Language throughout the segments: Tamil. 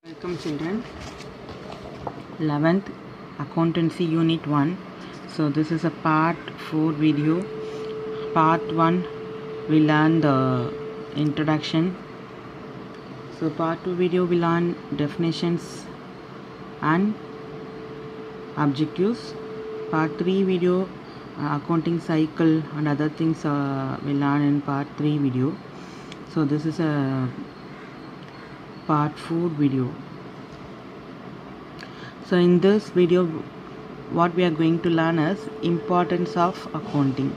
Welcome children. 11th Accountancy Unit 1. So this is a part 4 video. Part 1 we learn the introduction. So part 2 video we learn definitions and objectives. Part 3 video accounting cycle and other things we learn in part 3 video. So this is a part 4 video. So in this video what we are going to learn is importance of accounting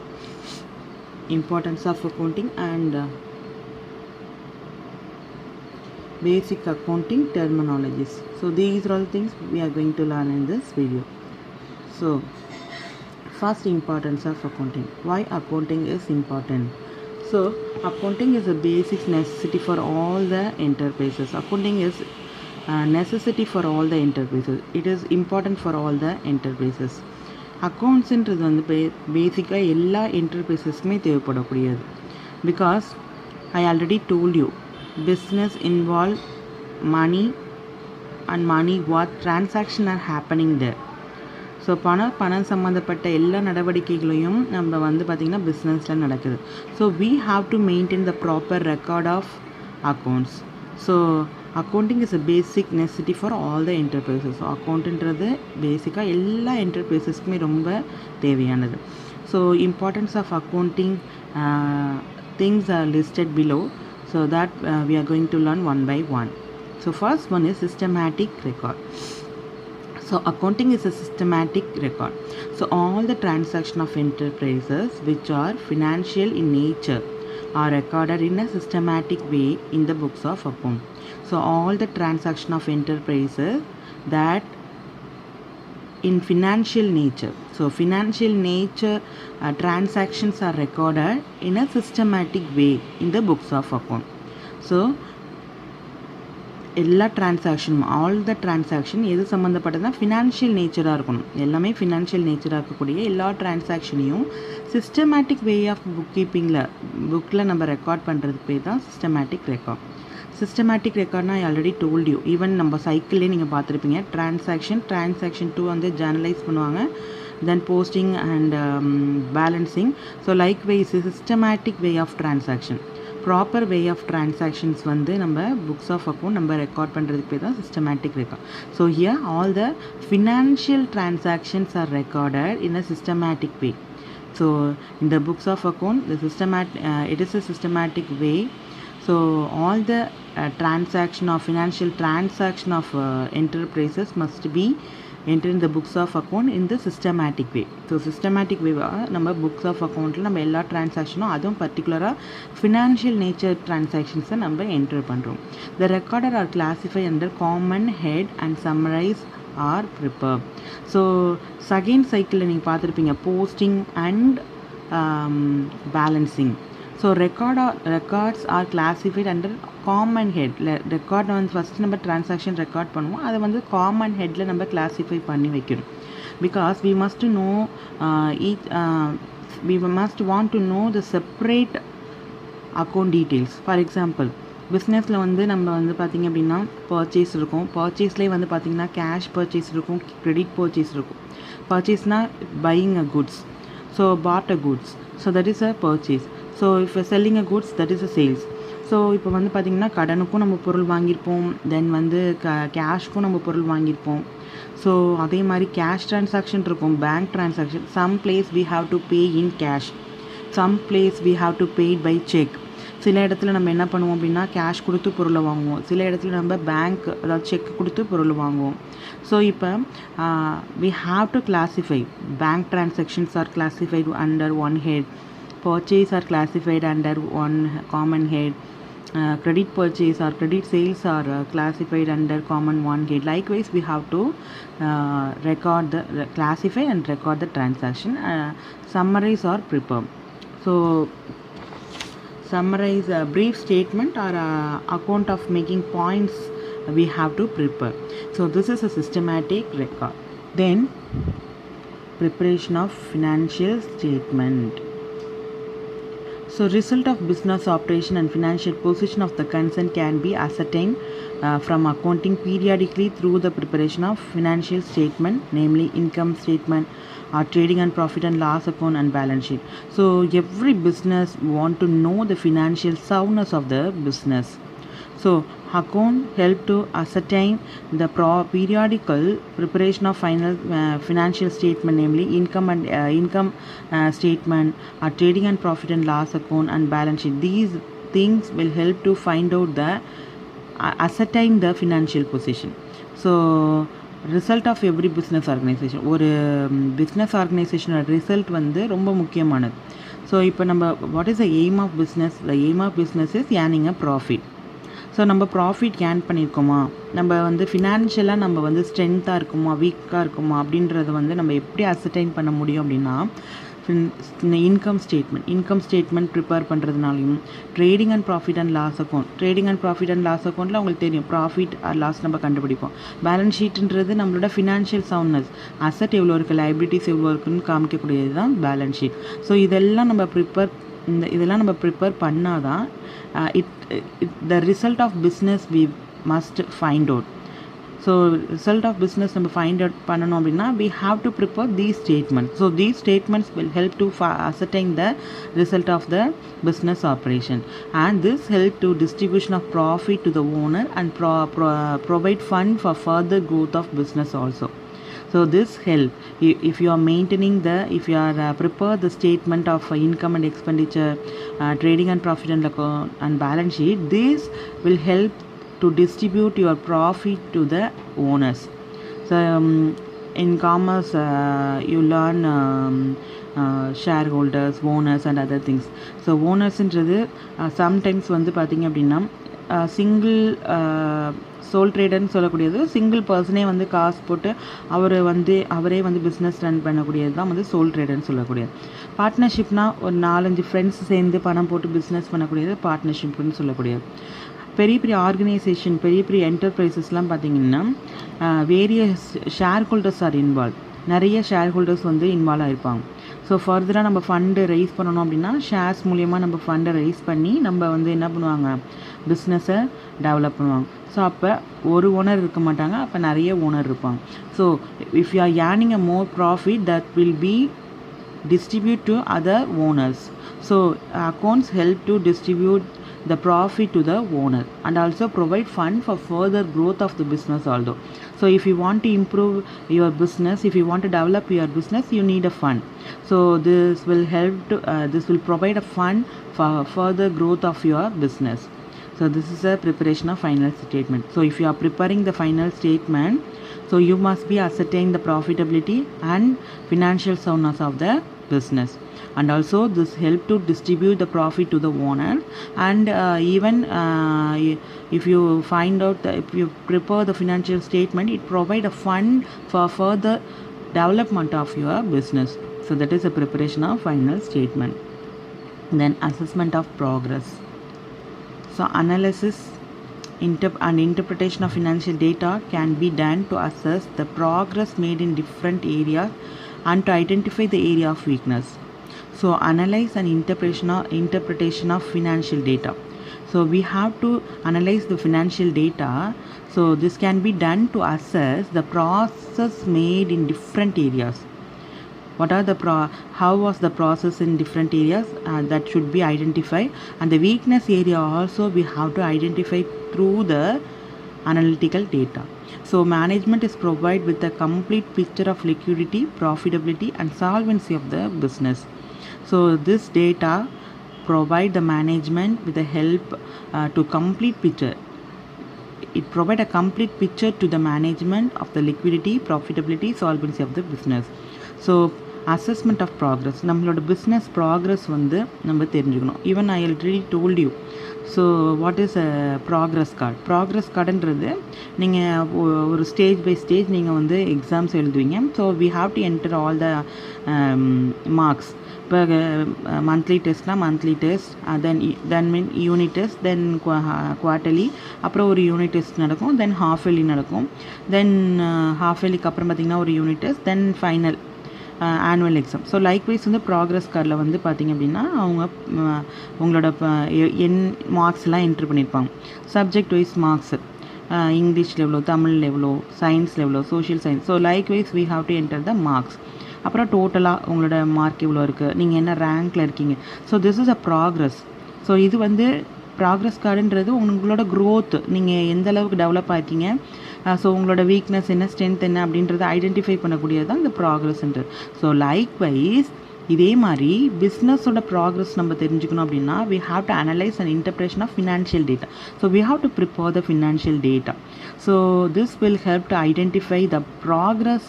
and basic accounting terminologies. So these are all things we are going to learn in this video. So first, importance of accounting. Why accounting is important? So accounting is a basic necessity for all the enterprises. Accounting is necessity for all the enterprises. It is important for all the enterprises. அக்கௌண்ட்ஸுன்றது வந்து பேசிக்காக எல்லா என்டர்பிரைசஸ்க்குமே தேவைப்படக்கூடியது. Because I already told you business involve money and money what transaction are happening there. So பணம் சம்மந்தப்பட்ட எல்லா நடவடிக்கைகளையும் நம்ம வந்து பார்த்திங்கன்னா பிஸ்னஸில் நடக்குது. So we have to maintain the proper record of accounts. So accounting is a basic necessity for all the enterprises. So அக்கௌண்ட்டுன்றது பேசிக்காக எல்லா என்டர்பிரைசஸ்க்குமே ரொம்ப தேவையானது. So importance of accounting things are listed below. So that we are going to learn one by one. So first one is systematic record. So accounting is a systematic record. So all the transaction of enterprises which are financial in nature are recorded in a systematic way in the books of account. So all the transaction of enterprises that in financial nature. So financial nature transactions are recorded in a systematic way in the books of account. So எல்லா டிரான்சாக்ஷனும் ஆல் த டிரான்சாக்ஷன் எது சம்மந்தப்பட்டதுன்னா ஃபினான்ஷியல் நேச்சராக இருக்கணும். எல்லாமே ஃபினான்ஷியல் நேச்சராக இருக்கக்கூடிய எல்லா டிரான்சாக்ஷனையும் சிஸ்டமேட்டிக் வே ஆஃப் புக் புக்கில் நம்ம ரெக்கார்ட் பண்ணுறதுக்கு பேர் தான் சிஸ்டமேட்டிக் ரெக்கார்ட். சிஸ்டமேட்டிக் ரெக்கார்ட்னா I already told you. Even நம்ம சைக்கிள்லேயே நீங்கள் பார்த்துருப்பீங்க. டிரான்சாக்ஷன் 2 வந்து ஜேர்னலைஸ் பண்ணுவாங்க, then posting and balancing. So likewise systematic way of transaction, proper way of transactions வந்து நம்ம புக்ஸ் ஆஃப் அக்கௌண்ட் நம்ம ரெக்கார்ட் பண்ணுறதுக்கு பேர் தான் systematic record. So here all the financial transactions are recorded in a systematic way. So இந்த books of account it is a systematic way. So all the financial transaction of enterprises must be entered in the books of account in the systematic way. So systematic way நம்ம books of accountல நம்ம எல்லா டிரான்சாக்ஷனும் அதுவும் பர்டிகுலராக ஃபினான்ஷியல் நேச்சர் டிரான்சாக்ஷன்ஸை நம்ம என்டர் பண்ணுறோம். The recorder are classified under common head and summarize or prepare. So second சைக்கிளில் நீங்கள் பார்த்துருப்பீங்க posting and balancing. So records R classified under common head. ரெக்கார்டை வந்து ஃபஸ்ட்டு நம்ம டிரான்சாக்ஷன் ரெக்கார்ட் பண்ணுவோம், அதை வந்து காமன் ஹெட்டில் நம்ம கிளாஸிஃபை பண்ணி வைக்கணும். Because we must want to know the separate account details. For example பிஸ்னஸில் வந்து நம்ம வந்து பார்த்திங்க அப்படின்னா பர்ச்சேஸ் இருக்கும். பர்ச்சேஸ்லேயே வந்து பார்த்திங்கன்னா கேஷ் பர்ச்சேஸ் இருக்கும், கிரெடிட் பர்ச்சேஸ் இருக்கும். பர்ச்சேஸ்னால் buying a goods. So bought a goods, so that is a purchase. So if selling a goods that is a sales. So இப்போ வந்து பார்த்திங்கன்னா கடனுக்கும் நம்ம பொருள் வாங்கியிருப்போம், தென் வந்து கேஷ்க்கும் நம்ம பொருள் வாங்கியிருப்போம். ஸோ அதே மாதிரி கேஷ் ட்ரான்சாக்ஷன் இருக்கும், bank transaction. Some place we have to pay in cash, some place we have to pay by cheque. சில இடத்துல நம்ம என்ன பண்ணுவோம் அப்படின்னா கேஷ் கொடுத்து பொருளை வாங்குவோம், சில இடத்துல நம்ம பேங்க் அதாவது செக் கொடுத்து பொருள் வாங்குவோம். ஸோ இப்போ we have to classify. Bank transactions are classified under one head, purchase are classified under one common head, credit purchase or credit sales are classified under common one head. Likewise we have to classify and record the transaction, summarize or prepare. So summarize a brief statement or account of making points we have to prepare. So this is a systematic record. Then preparation of financial statement. So result of business operation and financial position of the concern can be ascertained from accounting periodically through the preparation of financial statement, namely income statement, trading and profit and loss account and balance sheet. So every business want to know the financial soundness of the business. So account help to ascertain the periodical preparation of final financial statement, namely income statement, trading and profit and loss account and balance sheet. These things will help to find out the ascertain the financial position. So result of every business organization, ஒரு பிஸ்னஸ் ஆர்கனைசேஷனோட ரிசல்ட் வந்து ரொம்ப முக்கியமானது. ஸோ இப்போ நம்ம what is the aim of business? The aim of business is earning a profit. So நம்ம ப்ராஃபிட் ஏர்ன் பண்ணியிருக்கோமா, நம்ம வந்து ஃபினான்ஷியலாக நம்ம வந்து ஸ்ட்ரென்த்தாக இருக்குமா வீக்காக இருக்குமா அப்படின்றத வந்து நம்ம எப்படி அசர்டைன் பண்ண முடியும் அப்படின்னா, இன்கம் ஸ்டேட்மெண்ட் ப்ரிப்பேர் பண்ணுறதுனாலையும், trading and profit and loss அக்கௌண்ட்டில் உங்களுக்கு தெரியும் ப்ராஃபிட் ஆர் லாஸ் நம்ம கண்டுபிடிப்போம். பேலன்ஸ் ஷீட்ன்றது நம்மளோட ஃபினான்ஷியல் சவுண்ட்னஸ், அசட் எவ்வளோ இருக்குது, லைபிலிட்டிஸ் எவ்வளோ இருக்குன்னு காமிக்கக்கூடியது தான் பேலன்ஸ் ஷீட். ஸோ இதெல்லாம் நம்ம ப்ரிப்பேர் பண்ணால் தான் the result of business we must find out. So result of business நம்ம find out பண்ணணும் அப்படின்னா we have to prepare these statements. So these statements will help to ascertain the result of the business operation, and this help to distribution of profit to the owner and provide fund for further growth of business also. So this help if you are maintaining if you are prepare the statement of income and expenditure, trading and profit and balance sheet, this will help to distribute your profit to the owners. So in commerce you learn shareholders, owners and other things. So owners ன்றது sometimes வந்து பார்த்தீங்க அப்படின்னா சிங்கிள் சோல் ட்ரேடர்னு சொல்லக்கூடியது, சிங்கிள் பர்சனே வந்து காசு போட்டு அவரே வந்து பிஸ்னஸ் ரன் பண்ணக்கூடியது தான் வந்து சோல் ட்ரேடர்னு சொல்லக்கூடியது. பார்ட்னர்ஷிப்னால் ஒரு 4-5 ஃப்ரெண்ட்ஸ் சேர்ந்து பணம் போட்டு பிஸ்னஸ் பண்ணக்கூடியது பார்ட்னர்ஷிப்னு சொல்லக்கூடியது. பெரிய ஆர்கனைசேஷன், பெரிய என்டர்பிரைசஸ்லாம் பார்த்திங்கன்னா various share holders are involve, நிறைய ஷேர் ஹோல்டர்ஸ் வந்து இன்வால்வ் ஆகிருப்பாங்க. ஸோ ஃபர்தராக நம்ம ஃபண்டு ரைஸ் பண்ணணும் அப்படின்னா ஷேர்ஸ் மூலிமா நம்ம ஃபண்டை ரைஸ் பண்ணி நம்ம வந்து என்ன பண்ணுவாங்க, பிஸ்னஸை டெவலப் பண்ணுவாங்க. ஸோ அப்போ ஒரு ஓனர் இருக்க மாட்டாங்க, அப்போ நிறைய ஓனர் இருப்பாங்க. So if you R earning a more profit that will be distribute to other owners. So accounts help to distribute the profit to the owner and also provide fund for further growth of the business also. So if you want to improve your business, if you want to develop your business, you need a fund. So this will help to this will provide a fund for further growth of your business. So this is a preparation of final statement. So if you are preparing the final statement, so you must be ascertain the profitability and financial soundness of the business, and also this help to distribute the profit to the owner, and even if you find out if you prepare the financial statement, it provide a fund for further development of your business. So that is a preparation of final statement. Then assessment of progress. So analysis and interpretation of financial data can be done to assess the progress made in different areas and to identify the area of weakness. So analyze and interpretation of financial data. So we have to analyze the financial data. So this can be done to assess the process made in different areas. What are how was the process in different areas that should be identified, and the weakness area also we have to identify through the analytical data. So management is provided with a complete picture of liquidity, profitability and solvency of the business. So this data provide the management with the help to complete picture. It provide a complete picture to the management of the liquidity, profitability, solvency of the business. So assessment of progress, நம்மளோட business progress வந்து நம்ம தெரிஞ்சுக்கணும். Even I already told you. So what is a progress card? Progress cardன்றது நீங்கள் ஒரு ஸ்டேஜ் பை ஸ்டேஜ் நீங்கள் வந்து எக்ஸாம்ஸ் எழுதுவீங்க. So we have to enter all the marks. இப்போ மந்த்லி டெஸ்ட்னால் monthly test, then mean unit test, then quarterly, அப்புறம் ஒரு யூனிட் டெஸ்ட் நடக்கும், தென் ஹாஃப் இயர்லி நடக்கும், தென் ஹாஃப் இயர்லிக்கு அப்புறம் பார்த்திங்கன்னா ஒரு unit test, then final annual exam. So likewise வந்து ப்ராக்ரஸ் கார்டில் வந்து பார்த்திங்க அப்படின்னா அவங்க உங்களோட மார்க்ஸ்லாம் என்ட்ரு பண்ணியிருப்பாங்க. சப்ஜெக்ட் வைஸ் மார்க்ஸு இங்கிலீஷில் எவ்வளோ, தமிழில் எவ்வளோ, சயின்ஸில் எவ்வளோ, social science. So likewise we have to enter the marks. அப்புறம் டோட்டலாக உங்களோட மார்க் எவ்வளோ இருக்குது, நீங்கள் என்ன ரேங்க்கில் இருக்கீங்க. So this is a progress. So இது வந்து ப்ராக்ரஸ் கார்டுன்றது உங்களோட க்ரோத், நீங்கள் எந்த அளவுக்கு டெவலப் ஆகிருக்கீங்க, ஸோ உங்களோட வீக்னஸ் என்ன, ஸ்ட்ரென்த் என்ன அப்படின்றத ஐடென்டிஃபை பண்ணக்கூடியது தான் இந்த ப்ராக்ரஸ்ன்றது. ஸோ லைக்வைஸ் இதே மாதிரி பிஸ்னஸோட ப்ராக்ரஸ் நம்ம தெரிஞ்சுக்கணும் அப்படின்னா we have to analyze an interpretation of financial data. So we have to prepare the financial data. So this will help to identify the progress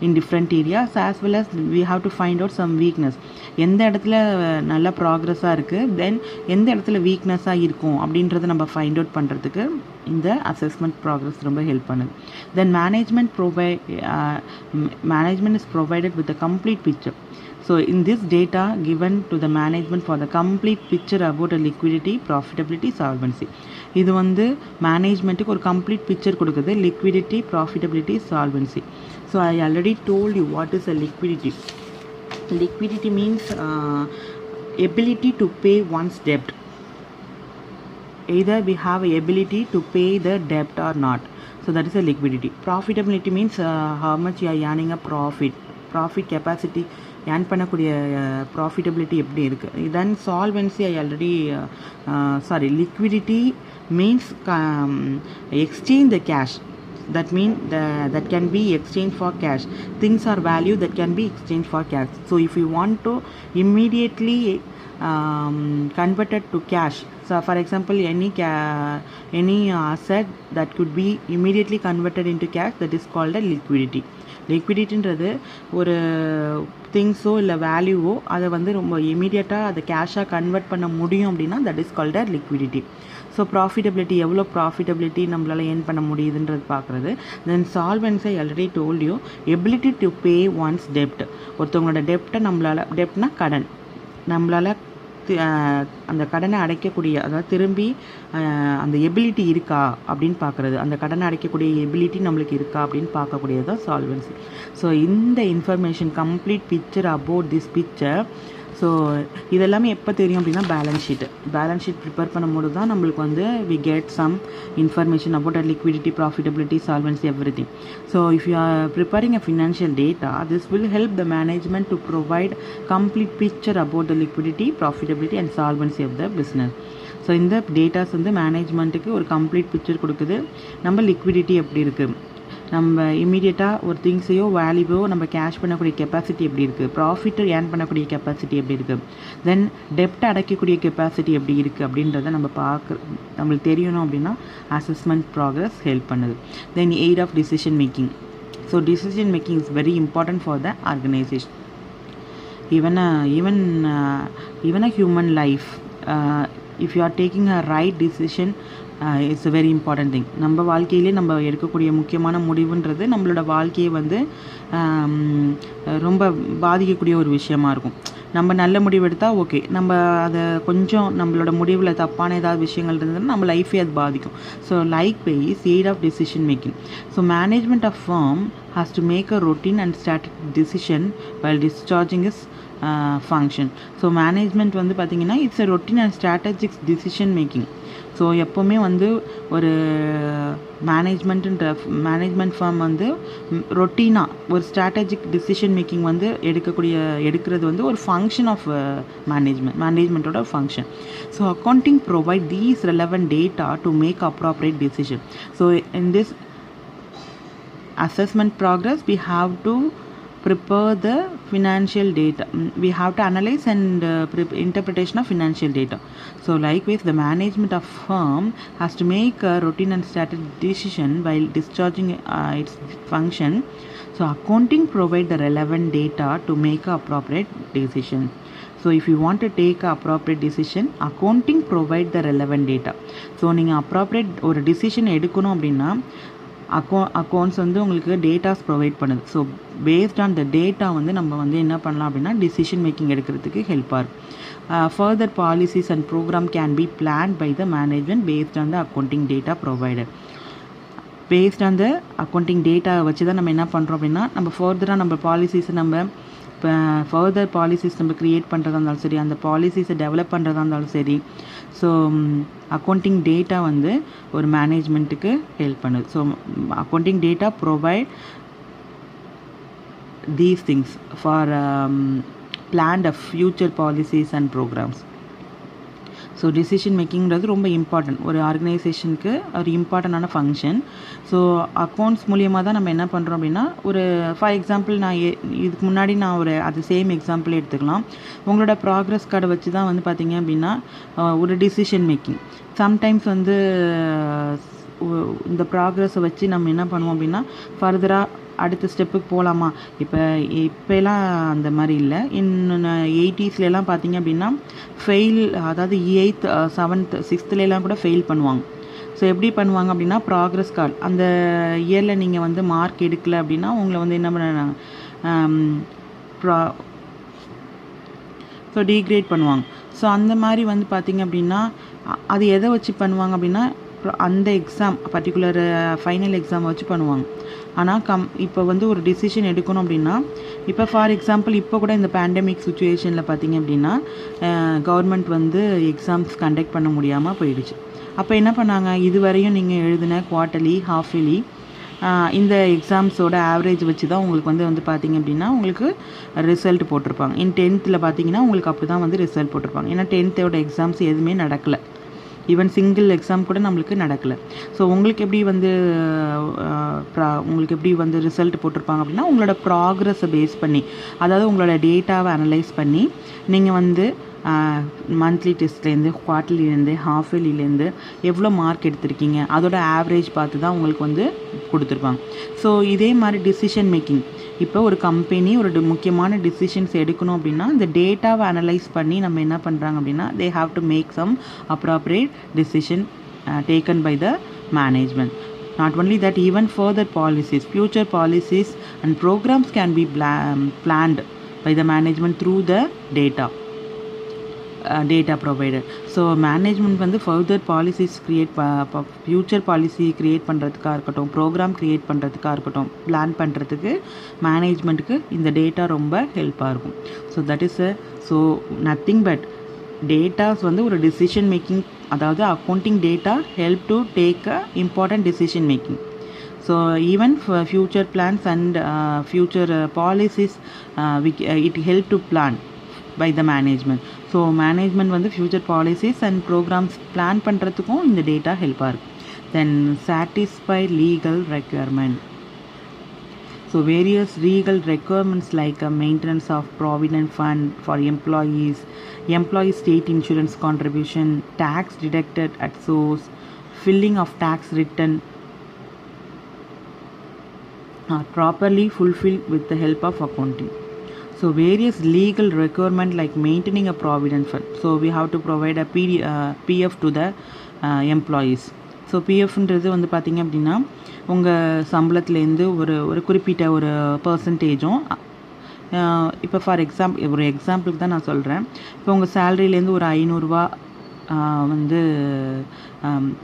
in different areas as well as we have to find out some weakness. எந்த இடத்துல நல்ல ப்ராக்ரஸாக இருக்குது, தென் எந்த இடத்துல வீக்னஸாக இருக்கும் அப்படின்றத நம்ம ஃபைண்ட் அவுட் பண்ணுறதுக்கு இந்த அசஸ்மெண்ட் ப்ராக்ரஸ் ரொம்ப ஹெல்ப் பண்ணுது. Then management is provided with the complete picture. So in this data given to the management for the complete picture about a liquidity, profitability, solvency. இது வந்து மேனேஜ்மெண்ட்டுக்கு ஒரு கம்ப்ளீட் பிக்சர் கொடுக்குது, liquidity, profitability, solvency. So I already told you what is a liquidity. Liquidity means ability to pay one's debt. Either we have a ability to pay the debt or not. So that is a liquidity. Profitability means how much you are earning a profit capacity, earn பண்ணக்கூடிய ப்ராஃபிட்டபிலிட்டி எப்படி இருக்குது. Then solvency I already liquidity means exchange the cash. That mean that can be exchanged for cash. Things are value that can be exchanged for cash. So if you want to immediately converted to cash, so for example any asset that could be immediately converted into cash, that is called a liquidity. லிக்விடிட்டின்றது ஒரு திங்ஸோ இல்லை வேல்யூவோ அதை வந்து ரொம்ப இமீடியட்டாக அதை கேஷாக கன்வெர்ட் பண்ண முடியும் அப்படின்னா that is called a liquidity. So profitability, எவ்வளோ ப்ராஃபிட்டபிலிட்டி நம்மளால் ஏர்ன் பண்ண முடியுதுன்றது பார்க்குறது. Then solvency I already told you, ability to pay one's டெப்ட். ஒருத்தவங்களோட டெப்ட்டை நம்மளால், டெப்ட்னா கடன், நம்மளால் அந்த கடனை அடைக்கக்கூடிய, அதாவது திரும்பி அந்த எபிலிட்டி இருக்கா அப்படின்னு பார்க்குறது, அந்த கடனை அடைக்கக்கூடிய எபிலிட்டி நம்மளுக்கு இருக்கா அப்படின்னு பார்க்கக்கூடியது தான் சால்வென்சி. ஸோ இந்த information complete picture about this picture. So இதெல்லாமே எப்போ தெரியும் அப்படின்னா பேலன்ஸ் ஷீட் ப்ரிப்பேர் பண்ணும்போது தான் நம்மளுக்கு வந்து we get some information about a liquidity, profitability, solvency, everything. So if you are preparing a financial data, this will help the management to provide complete picture about the liquidity, profitability and solvency of the business. So இந்த டேட்டாஸ் வந்து மேனேஜ்மெண்ட்டுக்கு ஒரு கம்ப்ளீட் பிக்சர் கொடுக்குது. நம்ம லிக்விடிட்டி எப்படி இருக்குது, நம்ம இமீடியட்டாக ஒரு திங்ஸையோ வேல்யூவோ நம்ம கேஷ் பண்ணக்கூடிய கெப்பாசிட்டி எப்படி இருக்குது, ப்ராஃபிட்டை ஏர்ன் பண்ணக்கூடிய கெப்பாசிட்டி எப்படி இருக்குது, தென் டெப்ட் அடைக்கக்கூடிய கெப்பாசிட்டி எப்படி இருக்குது அப்படின்றத நம்மளுக்கு தெரியணும் அப்படின்னா அசஸ்மெண்ட் ப்ராக்ரஸ் ஹெல்ப் பண்ணுது. Then aid of decision making. So decision making is very important for the organization. even a human life, if you are taking a right decision, it's a very important thing. நம்ம வாழ்க்கையிலே நம்ம எடுக்கக்கூடிய முக்கியமான முடிவுன்றது நம்மளோட வாழ்க்கையை வந்து ரொம்ப பாதிக்கக்கூடிய ஒரு விஷயமா இருக்கும். நம்ம நல்ல முடிவு எடுத்தால் ஓகே, நம்ம அதை கொஞ்சம் நம்மளோட முடிவில் தப்பான ஏதாவது விஷயங்கள் இருந்ததுன்னா நம்ம லைஃபே அது பாதிக்கும். So likewise aid of decision making. So management of firm has to make a routine and strategic decision while discharging its function. So management வந்து பார்த்திங்கன்னா it's a routine and strategic decision making. So எப்போவுமே வந்து ஒரு மேனேஜ்மெண்ட் ஃபார்ம் வந்து ரொட்டீனாக ஒரு ஸ்ட்ராட்டஜிக் டிசிஷன் மேக்கிங் வந்து எடுக்கிறது வந்து ஒரு ஃபங்க்ஷன் ஆஃப் மேனேஜ்மெண்ட்டோட function. So accounting provide these relevant data to make appropriate decision. So in this assessment progress we have to prepare the financial data, we have to analyze and interpretation of financial data. So likewise the management of firm has to make a routine and strategic decision while discharging its function. So accounting provide the relevant data to make a appropriate decision. So if you want to take a appropriate decision, accounting provide the relevant data. So நீங்கள் appropriate ஒரு decision எடுக்கணும் அப்படின்னா அக்கௌண்ட்ஸ் வந்து உங்களுக்கு டேட்டாஸ் ப்ரொவைட் பண்ணுது. So based on the data வந்து நம்ம வந்து என்ன பண்ணலாம் அப்படின்னா டிசிஷன் மேக்கிங் எடுக்கிறதுக்கு ஹெல்ப்பாக இருக்கும். Further policies and program can be plan by the management based on the accounting data provided. Based on the accounting data வச்சு தான் நம்ம என்ன பண்ணுறோம் அப்படின்னா நம்ம ஃபர்தராக நம்ம பாலிசிஸை நம்ம இப்போ ஃபர்தர் பாலிசிஸ் நம்ம க்ரியேட் பண்ணுறதா இருந்தாலும் சரி, அந்த பாலிசிஸை டெவலப் பண்ணுறதா இருந்தாலும் சரி. ஸோ அக்கௌண்டிங் டேட்டா வந்து ஒரு மேனேஜ்மெண்ட்டுக்கு ஹெல்ப் பண்ணுது. So accounting data provide these things for planned future policies and programs. So decision மேக்கிங்கிறது ரொம்ப இம்பார்ட்டன்ட், ஒரு ஆர்கனைசேஷனுக்கு ஒரு இம்பார்ட்டண்டான ஃபங்க்ஷன். ஸோ அக்கௌண்ட்ஸ் மூலியமாக தான் நம்ம என்ன பண்ணுறோம் அப்படின்னா, ஒரு ஃபார் எக்ஸாம்பிள் நான் இதுக்கு முன்னாடி நான் ஒரு அது சேம் எக்ஸாம்பிள் எடுத்துக்கலாம். உங்களோட ப்ராக்ரஸ் கார்டை வச்சு தான் வந்து பார்த்திங்க அப்படின்னா ஒரு டிசிஷன் மேக்கிங். சம்டைம்ஸ் வந்து இந்த ப்ராக்ரஸை வச்சு நம்ம என்ன பண்ணுவோம் அப்படின்னா ஃபர்தராக அடுத்த ஸ்டெப்புக்கு போகலாமா. இப்போலாம் அந்த மாதிரி இல்லை. இன்னும் 80ஸ்லாம் பார்த்திங்க அப்படின்னா ஃபெயில், அதாவது 8th 7th 6thலாம் கூட ஃபெயில் பண்ணுவாங்க. ஸோ எப்படி பண்ணுவாங்க அப்படின்னா, ப்ராக்ரஸ் கார்டு அந்த இயரில் நீங்கள் வந்து மார்க் எடுக்கலை அப்படின்னா உங்களை வந்து என்ன பண்ண ஸோ டீக்ரேட் பண்ணுவாங்க. ஸோ அந்த மாதிரி வந்து பார்த்திங்க அப்படின்னா அது எதை வச்சு பண்ணுவாங்க அப்படின்னா, அந்த எக்ஸாம் பர்டிகுலர் ஃபைனல் எக்ஸாம் வச்சு பண்ணுவாங்க. ஆனால் இப்போ வந்து ஒரு டிசிஷன் எடுக்கணும் அப்படின்னா, இப்போ ஃபார் எக்ஸாம்பிள் இப்போ கூட இந்த பேண்டமிக் சுச்சுவேஷனில் பார்த்திங்க அப்படின்னா கவர்மெண்ட் வந்து எக்ஸாம்ஸ் கண்டக்ட் பண்ண முடியாமல் போயிடுச்சு. அப்போ என்ன பண்ணாங்க, இதுவரையும் நீங்கள் எழுதின குவார்ட்டர்லி, ஹாஃப் இயர்லி இந்த எக்ஸாம்ஸோட ஆவரேஜ் வச்சு தான் உங்களுக்கு வந்து பார்த்திங்க அப்படின்னா உங்களுக்கு ரிசல்ட் போட்டிருப்பாங்க. 10th பார்த்திங்கன்னா உங்களுக்கு அப்படி தான் வந்து ரிசல்ட் போட்டிருப்பாங்க. ஏன்னா 10th எக்ஸாம்ஸ் எதுவுமே நடக்கலை, ஈவன் சிங்கிள் எக்ஸாம் கூட நம்மளுக்கு நடக்கலை. ஸோ உங்களுக்கு எப்படி வந்து ரிசல்ட் போட்டிருப்பாங்க அப்படின்னா, உங்களோட ப்ராக்ரஸை பேஸ் பண்ணி, அதாவது உங்களோட டேட்டாவை அனலைஸ் பண்ணி நீங்கள் வந்து மந்த்லி டெஸ்ட்லேருந்து, குவார்ட்டர்லிலேருந்து, ஹாஃப் இயர்லிலேருந்து எவ்வளோ மார்க் எடுத்திருக்கீங்க அதோட ஆவரேஜ் பார்த்து தான் உங்களுக்கு வந்து கொடுத்துருப்பாங்க. ஸோ இதே மாதிரி டிசிஷன் மேக்கிங், இப்போ ஒரு கம்பெனி ஒரு முக்கியமான டிசிஷன்ஸ் எடுக்கணும் அப்படின்னா இந்த டேட்டாவை அனலைஸ் பண்ணி நம்ம என்ன பண்ணுறாங்க அப்படின்னா, they have to make some appropriate decision taken by the management. Not only that, even further policies, future policies and programs can be planned by the management through the data provided. So management வந்து further policies future policy create பண்ணுறதுக்காக இருக்கட்டும், ப்ரோக்ராம் க்ரியேட் பண்ணுறதுக்காக இருக்கட்டும், பிளான் பண்ணுறதுக்கு மேனேஜ்மெண்ட்டுக்கு இந்த டேட்டா ரொம்ப ஹெல்ப்பாக இருக்கும். So that is so nothing but datas வந்து ஒரு டிசிஷன் மேக்கிங், அதாவது accounting data help to take a important decision making. So even for future plans and future policies, it help to plan by the management. So management வந்து future policies and programs plan பண்ணுறதுக்கும் இந்த data ஹெல்ப்பாக இருக்கும். Then satisfy legal requirement. So various legal requirements like maintenance of provident fund for employees, employee state insurance contribution, tax deducted at source, filling of tax return are properly fulfilled with the help of accounting. So various legal requirement like maintaining a provident fund. So we have to provide a PF to the employees. So பிஎஃப்ன்றது வந்து பார்த்திங்க அப்படின்னா உங்கள் சம்பளத்துலேருந்து ஒரு குறிப்பிட்ட ஒரு பர்சன்டேஜும், இப்போ ஃபார் ஒரு எக்ஸாம்பிளுக்கு தான் நான் சொல்கிறேன். இப்போ உங்கள் சேலரியிலேருந்து ஒரு 500 ரூபா வந்து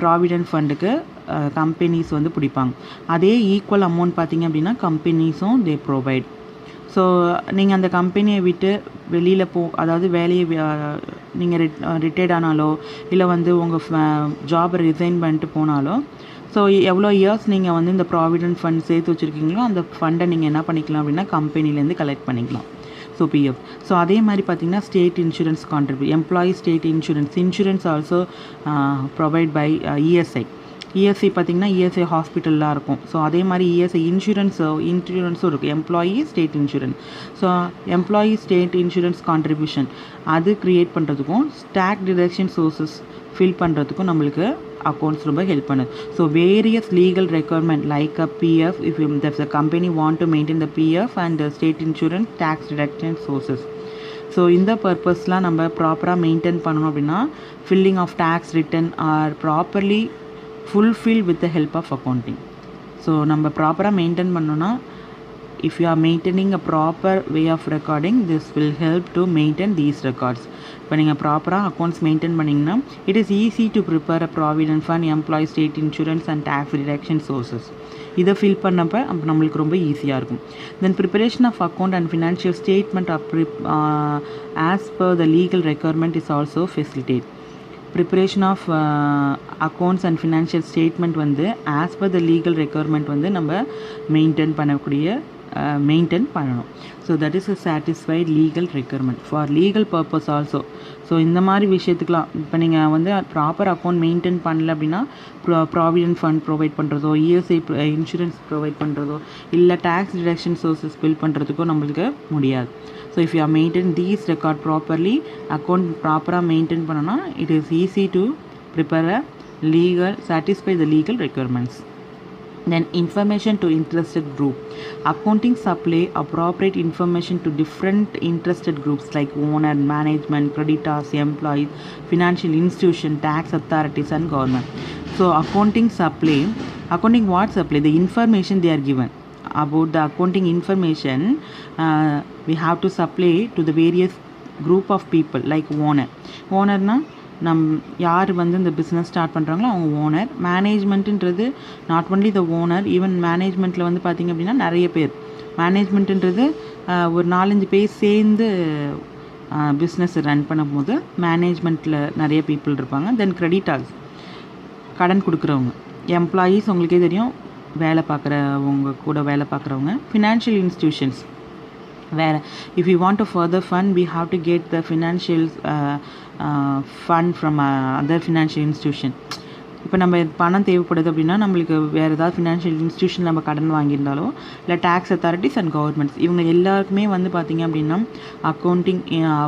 ப்ராவிடென்ட் ஃபண்டுக்கு கம்பெனிஸ் வந்து பிடிப்பாங்க. அதே ஈக்குவல் அமௌண்ட் பார்த்திங்க அப்படின்னா கம்பெனிஸும் தே ப்ரொவைட். ஸோ நீங்கள் அந்த கம்பெனியை விட்டு வெளியில் அதாவது வேலையை நீங்கள் ரிட்டையர்ட் ஆனாலோ இல்லை வந்து உங்கள் ஜாபை ரிசைன் பண்ணிட்டு போனாலோ, ஸோ எவ்வளோ இயர்ஸ் நீங்கள் வந்து இந்த ப்ராவிடென்ட் ஃபண்ட் சேர்த்து வச்சுருக்கீங்களோ அந்த ஃபண்டை நீங்கள் என்ன பண்ணிக்கலாம் அப்படின்னா கம்பெனிலேருந்து கலெக்ட் பண்ணிக்கலாம். So PF. ஸோ அதே மாதிரி பார்த்திங்கன்னா state insurance employee state insurance also provide by ESI. ESI பார்த்திங்கன்னா இஎஸ்ஐ ஹாஸ்பிட்டல்லாம் இருக்கும். ஸோ அதே மாதிரி இஎஸ்ஐ இன்சூரன்ஸும் இருக்குது, employee state insurance. So employee state insurance contribution அது க்ரியேட் பண்ணுறதுக்கும் டேக்ஸ் டிடக்ஷன் சோர்ஸஸ் ஃபில் பண்ணுறதுக்கும் நம்மளுக்கு அக்கௌண்ட்ஸ் ரொம்ப ஹெல்ப் பண்ணுது. So various legal requirement like a PF, if the company want to maintain the PF and state insurance, tax deduction sources. So இந்த பர்பஸ்லாம் நம்ம ப்ராப்பராக மெயின்டைன் பண்ணணும் அப்படின்னா filling of tax return are properly fulfil with the help of accounting. So நம்ம ப்ராப்பராக மெயின்டைன் பண்ணோன்னா if you are maintaining a proper way of recording, this will help to maintain these records. இப்போ நீங்கள் ப்ராப்பராக அக்கௌண்ட்ஸ் மெயின்டைன் பண்ணிங்கன்னா it is easy to prepare a provident fund, employee state insurance and tax deduction sources. இதை ஃபில் பண்ணப்போ அப்போ நம்மளுக்கு ரொம்ப ஈஸியாக இருக்கும். Then preparation of account and financial statement as per the legal requirement is also facilitate. Preparation of accounts and financial statement வந்து as per the legal requirement வந்து நம்ம மெயின்டைன் பண்ணணும். So that is a satisfied legal requirement for legal purpose also. So இந்த மாதிரி விஷயத்துக்குலாம் இப்போ நீங்கள் வந்து ப்ராப்பர் அக்கௌண்ட் மெயின்டைன் பண்ணல அப்படின்னா ப்ராவிடென்ட் ஃபண்ட் ப்ரொவைட் பண்ணுறதோ, இஎஸ்ஐ இன்சூரன்ஸ் ப்ரொவைட் பண்ணுறதோ, இல்லை டேக்ஸ் டிடக்ஷன் சோர்ஸஸ் பில் பண்ணுறதுக்கோ நம்மளுக்கு முடியாது. So if you R maintain these record properly, account ப்ராப்பராக மெயின்டைன் பண்ணோன்னா it is easy to prepare a satisfy the legal requirements. Then information to interested group. Accounting supply appropriate information to different interested groups like owner, management, creditors, employees, financial institution, tax authorities and government. So accounting what supply? The information they are given about the accounting information we have to supply to the various group of people like owner na யார் வந்து இந்த பிஸ்னஸ் ஸ்டார்ட் பண்ணுறாங்களோ அவங்க ஓனர். மேனேஜ்மெண்ட்டுன்றது not only the owner, even மேனேஜ்மெண்ட்டில் வந்து பார்த்திங்க அப்படின்னா நிறைய பேர். மேனேஜ்மெண்ட்டுன்றது ஒரு 4-5 பேர் சேர்ந்து பிஸ்னஸ் ரன் பண்ணும்போது மேனேஜ்மெண்ட்டில் நிறைய பீப்புள் இருப்பாங்க. தென் கிரெடிட்டார்ஸ் கடன் கொடுக்குறவங்க. எம்ப்ளாயீஸ் உங்களுக்கே தெரியும், வேலை பார்க்குறவங்க. ஃபினான்ஷியல் இன்ஸ்டிடியூஷன்ஸ் வேறு. If you want to further fund we have to get the financial fund from other financial institution. இப்போ நம்ம பணம் தேவைப்படுது அப்படின்னா நம்மளுக்கு வேறு ஏதாவது ஃபினான்ஷியல் இன்ஸ்டியூஷன் நம்ம கடன் வாங்கியிருந்தாலோ, இல்லை டேக்ஸ் அத்தாரிட்டிஸ் அண்ட் கவர்மெண்ட்ஸ், இவங்க எல்லாருக்குமே வந்து பார்த்திங்க அப்படின்னா accounting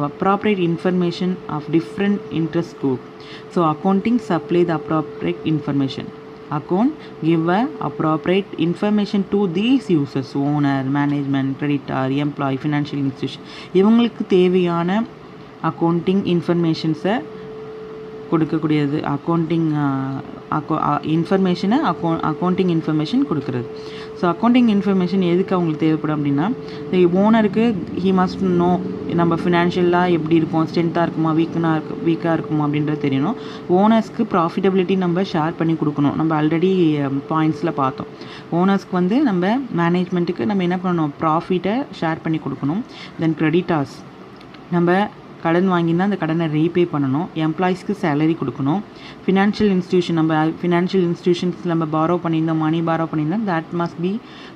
appropriate information of different interest group. So accounting supply the appropriate information. Account give appropriate information to these users, owner, management, creditor, employee, financial institution. இவங்களுக்கு தேவையான அக்கௌண்டிங் இன்ஃபர்மேஷன்ஸை கொடுக்கக்கூடியது. அக்கௌண்டிங் இன்ஃபர்மேஷன் கொடுக்குறது. ஸோ அக்கௌண்டிங் இன்ஃபர்மேஷன் எதுக்கு அவங்களுக்கு தேவைப்படும் அப்படின்னா, ஓனருக்கு ஹி மஸ்ட் நோ நம்ம ஃபினான்ஷியலாக எப்படி இருக்கும், ஸ்ட்ரென்த்தாக இருக்குமா, வீக்காக இருக்குமா அப்படின்றது தெரியணும். ஓனர்ஸ்க்கு ப்ராஃபிட்டபிலிட்டி நம்ம ஷேர் பண்ணி கொடுக்கணும். நம்ம ஆல்ரெடி பாயிண்ட்ஸில் பார்த்தோம். ஓனர்ஸ்க்கு வந்து நம்ம மேனேஜ்மெண்ட்டுக்கு நம்ம என்ன பண்ணணும், ப்ராஃபிட்டை ஷேர் பண்ணி கொடுக்கணும். தென் கிரெடிட்டார்ஸ் நம்ம கடன் வாங்கினா அந்த கடனை ரீபே பண்ணணும். எம்ப்ளாயீஸ்க்கு சேலரி கொடுக்கணும். ஃபினான்ஷியல் இன்ஸ்டியூஷன் நம்ம பாரோ பண்ணியிருந்தோம் that must be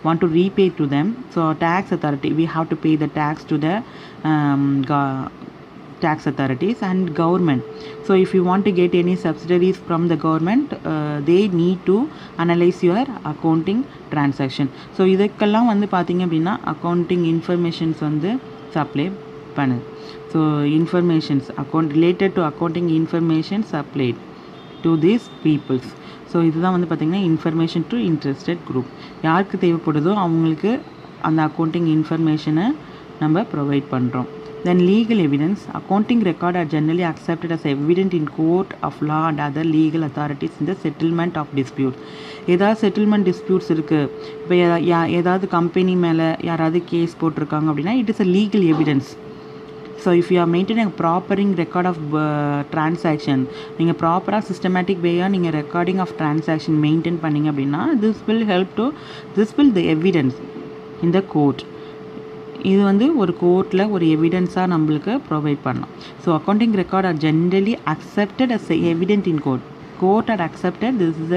want to repay to them. So tax authority, we have to pay the tax to the tax authorities and government. So if you want to get any subsidies from the government, they need to analyze your accounting transaction. So இதுக்கெல்லாம் வந்து பார்த்திங்க அப்படின்னா அக்கௌண்டிங் இன்ஃபர்மேஷன்ஸ் வந்து சப்ளை பண்ணுது. So informations related to accounting information supplied to these peoples. So இதுதான் வந்து பார்த்திங்கன்னா இன்ஃபர்மேஷன் டு இன்ட்ரெஸ்டட் குரூப். யாருக்கு தேவைப்படுதோ அவங்களுக்கு அந்த அக்கௌண்டிங் இன்ஃபர்மேஷனை நம்ம ப்ரொவைட் பண்ணுறோம். Then legal evidence. Accounting records are generally accepted as evident in court of law and other legal authorities in the settlement of disputes. ஏதாவது செட்டில்மெண்ட் டிஸ்பியூட்ஸ் இருக்குது, இப்போ ஏதாவது கம்பெனி மேலே யாராவது கேஸ் போட்டிருக்காங்க அப்படின்னா it is a legal evidence. So if you are maintaining proper record of transaction, நீங்கள் ப்ராப்பராக சிஸ்டமேட்டிக் வேயாக நீங்கள் ரெக்கார்டிங் ஆஃப் ட்ரான்சாக்ஷன் மெயின்டைன் பண்ணிங்க அப்படின்னா this will the evidence in the court. இது வந்து ஒரு கோர்ட்டில் ஒரு எவிடன்ஸாக நம்மளுக்கு ப்ரொவைட் பண்ணலாம். So accounting record are generally accepted as evident in court are accepted. This is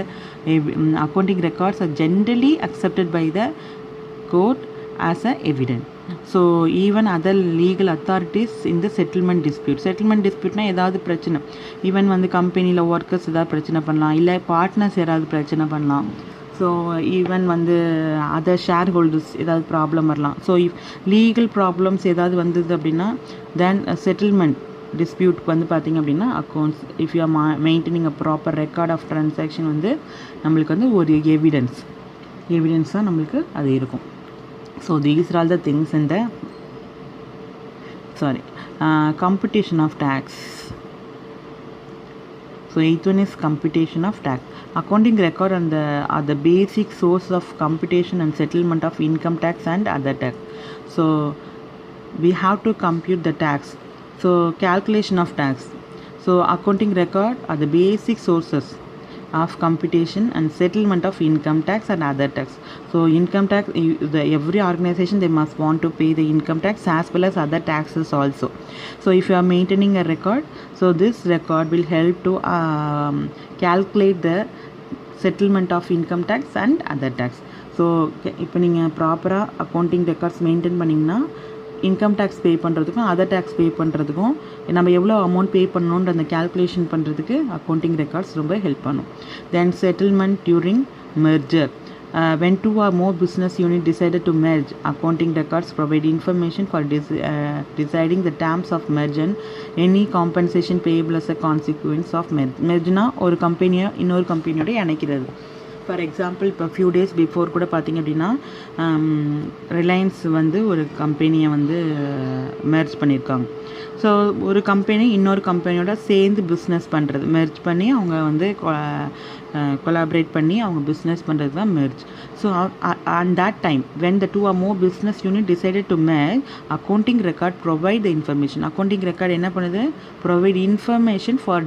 accounting records are generally accepted by the court as a evidence. So even other legal authorities in the settlement dispute ஏதாவது பிரச்சனை, ஈவன் வந்து கம்பெனியில் ஒர்க்கர்ஸ் ஏதாவது பிரச்சனை பண்ணலாம், இல்லை பார்ட்னர்ஸ் யாராவது பிரச்சனை பண்ணலாம். ஸோ ஈவன் வந்து அதர் ஷேர் ஹோல்டர்ஸ் ஏதாவது ப்ராப்ளம் வரலாம். ஸோ இஃப் லீகல் ப்ராப்ளம்ஸ் ஏதாவது வந்தது அப்படின்னா தென் செட்டில்மெண்ட் டிஸ்பியூட்க்கு வந்து பார்த்திங்க அப்படின்னா accounts if you are maintaining a proper record of transaction வந்து நம்மளுக்கு வந்து ஒரு எவிடன்ஸாக நம்மளுக்கு அது இருக்கும். So these are all the things in the computation of tax. So 8th one is computation of tax. Accounting record are the basic source of computation and settlement of income tax and other tax. So we have to compute the tax. So calculation of tax. So accounting record are the basic sources of computation and settlement of income tax and other tax. So income tax, every organization they must want to pay the income tax as well as other taxes also. So if you are maintaining a record, so this record will help to calculate the settlement of income tax and other tax. So இப்போ நீங்கள் ப்ராப்பராக அக்கௌண்டிங் ரெக்கார்ட்ஸ் மெயின்டைன் பண்ணிங்கன்னா இன்கம் டேக்ஸ் பே பண்ணுறதுக்கும் அதர் டேக்ஸ் பே பண்ணுறதுக்கும் நம்ம எவ்வளோ அமௌண்ட் பே பண்ணணுன்ற அந்த கேல்குலேஷன் பண்ணுறதுக்கு அக்கௌண்டிங் ரெக்கார்ட்ஸ் ரொம்ப ஹெல்ப் பண்ணும். Then settlement during merger. When two or more business units decided to merge, accounting records provide information for deciding the terms of merge and any compensation payable as a consequence of merge. Merge-na ஒரு கம்பெனியை இன்னொரு கம்பெனியோட இணைக்கிறது. ஃபார் எக்ஸாம்பிள் இப்போ ஃபியூ டேஸ் பிஃபோர் கூட பார்த்திங்க அப்படின்னா ரிலையன்ஸ் வந்து ஒரு கம்பெனியை வந்து மெர்ஜ் பண்ணியிருக்காங்க. ஸோ ஒரு கம்பெனி இன்னொரு கம்பெனியோட சேர்ந்து பிஸ்னஸ் பண்ணுறது, மெர்ஜ் பண்ணி அவங்க வந்து கொலாபரேட் பண்ணி அவங்க பிஸ்னஸ் பண்ணுறது தான் merge. So and that time when the 2 or more business unit decided to merge, accounting record provide the information. accounting record என்ன பண்ணுது? provide information for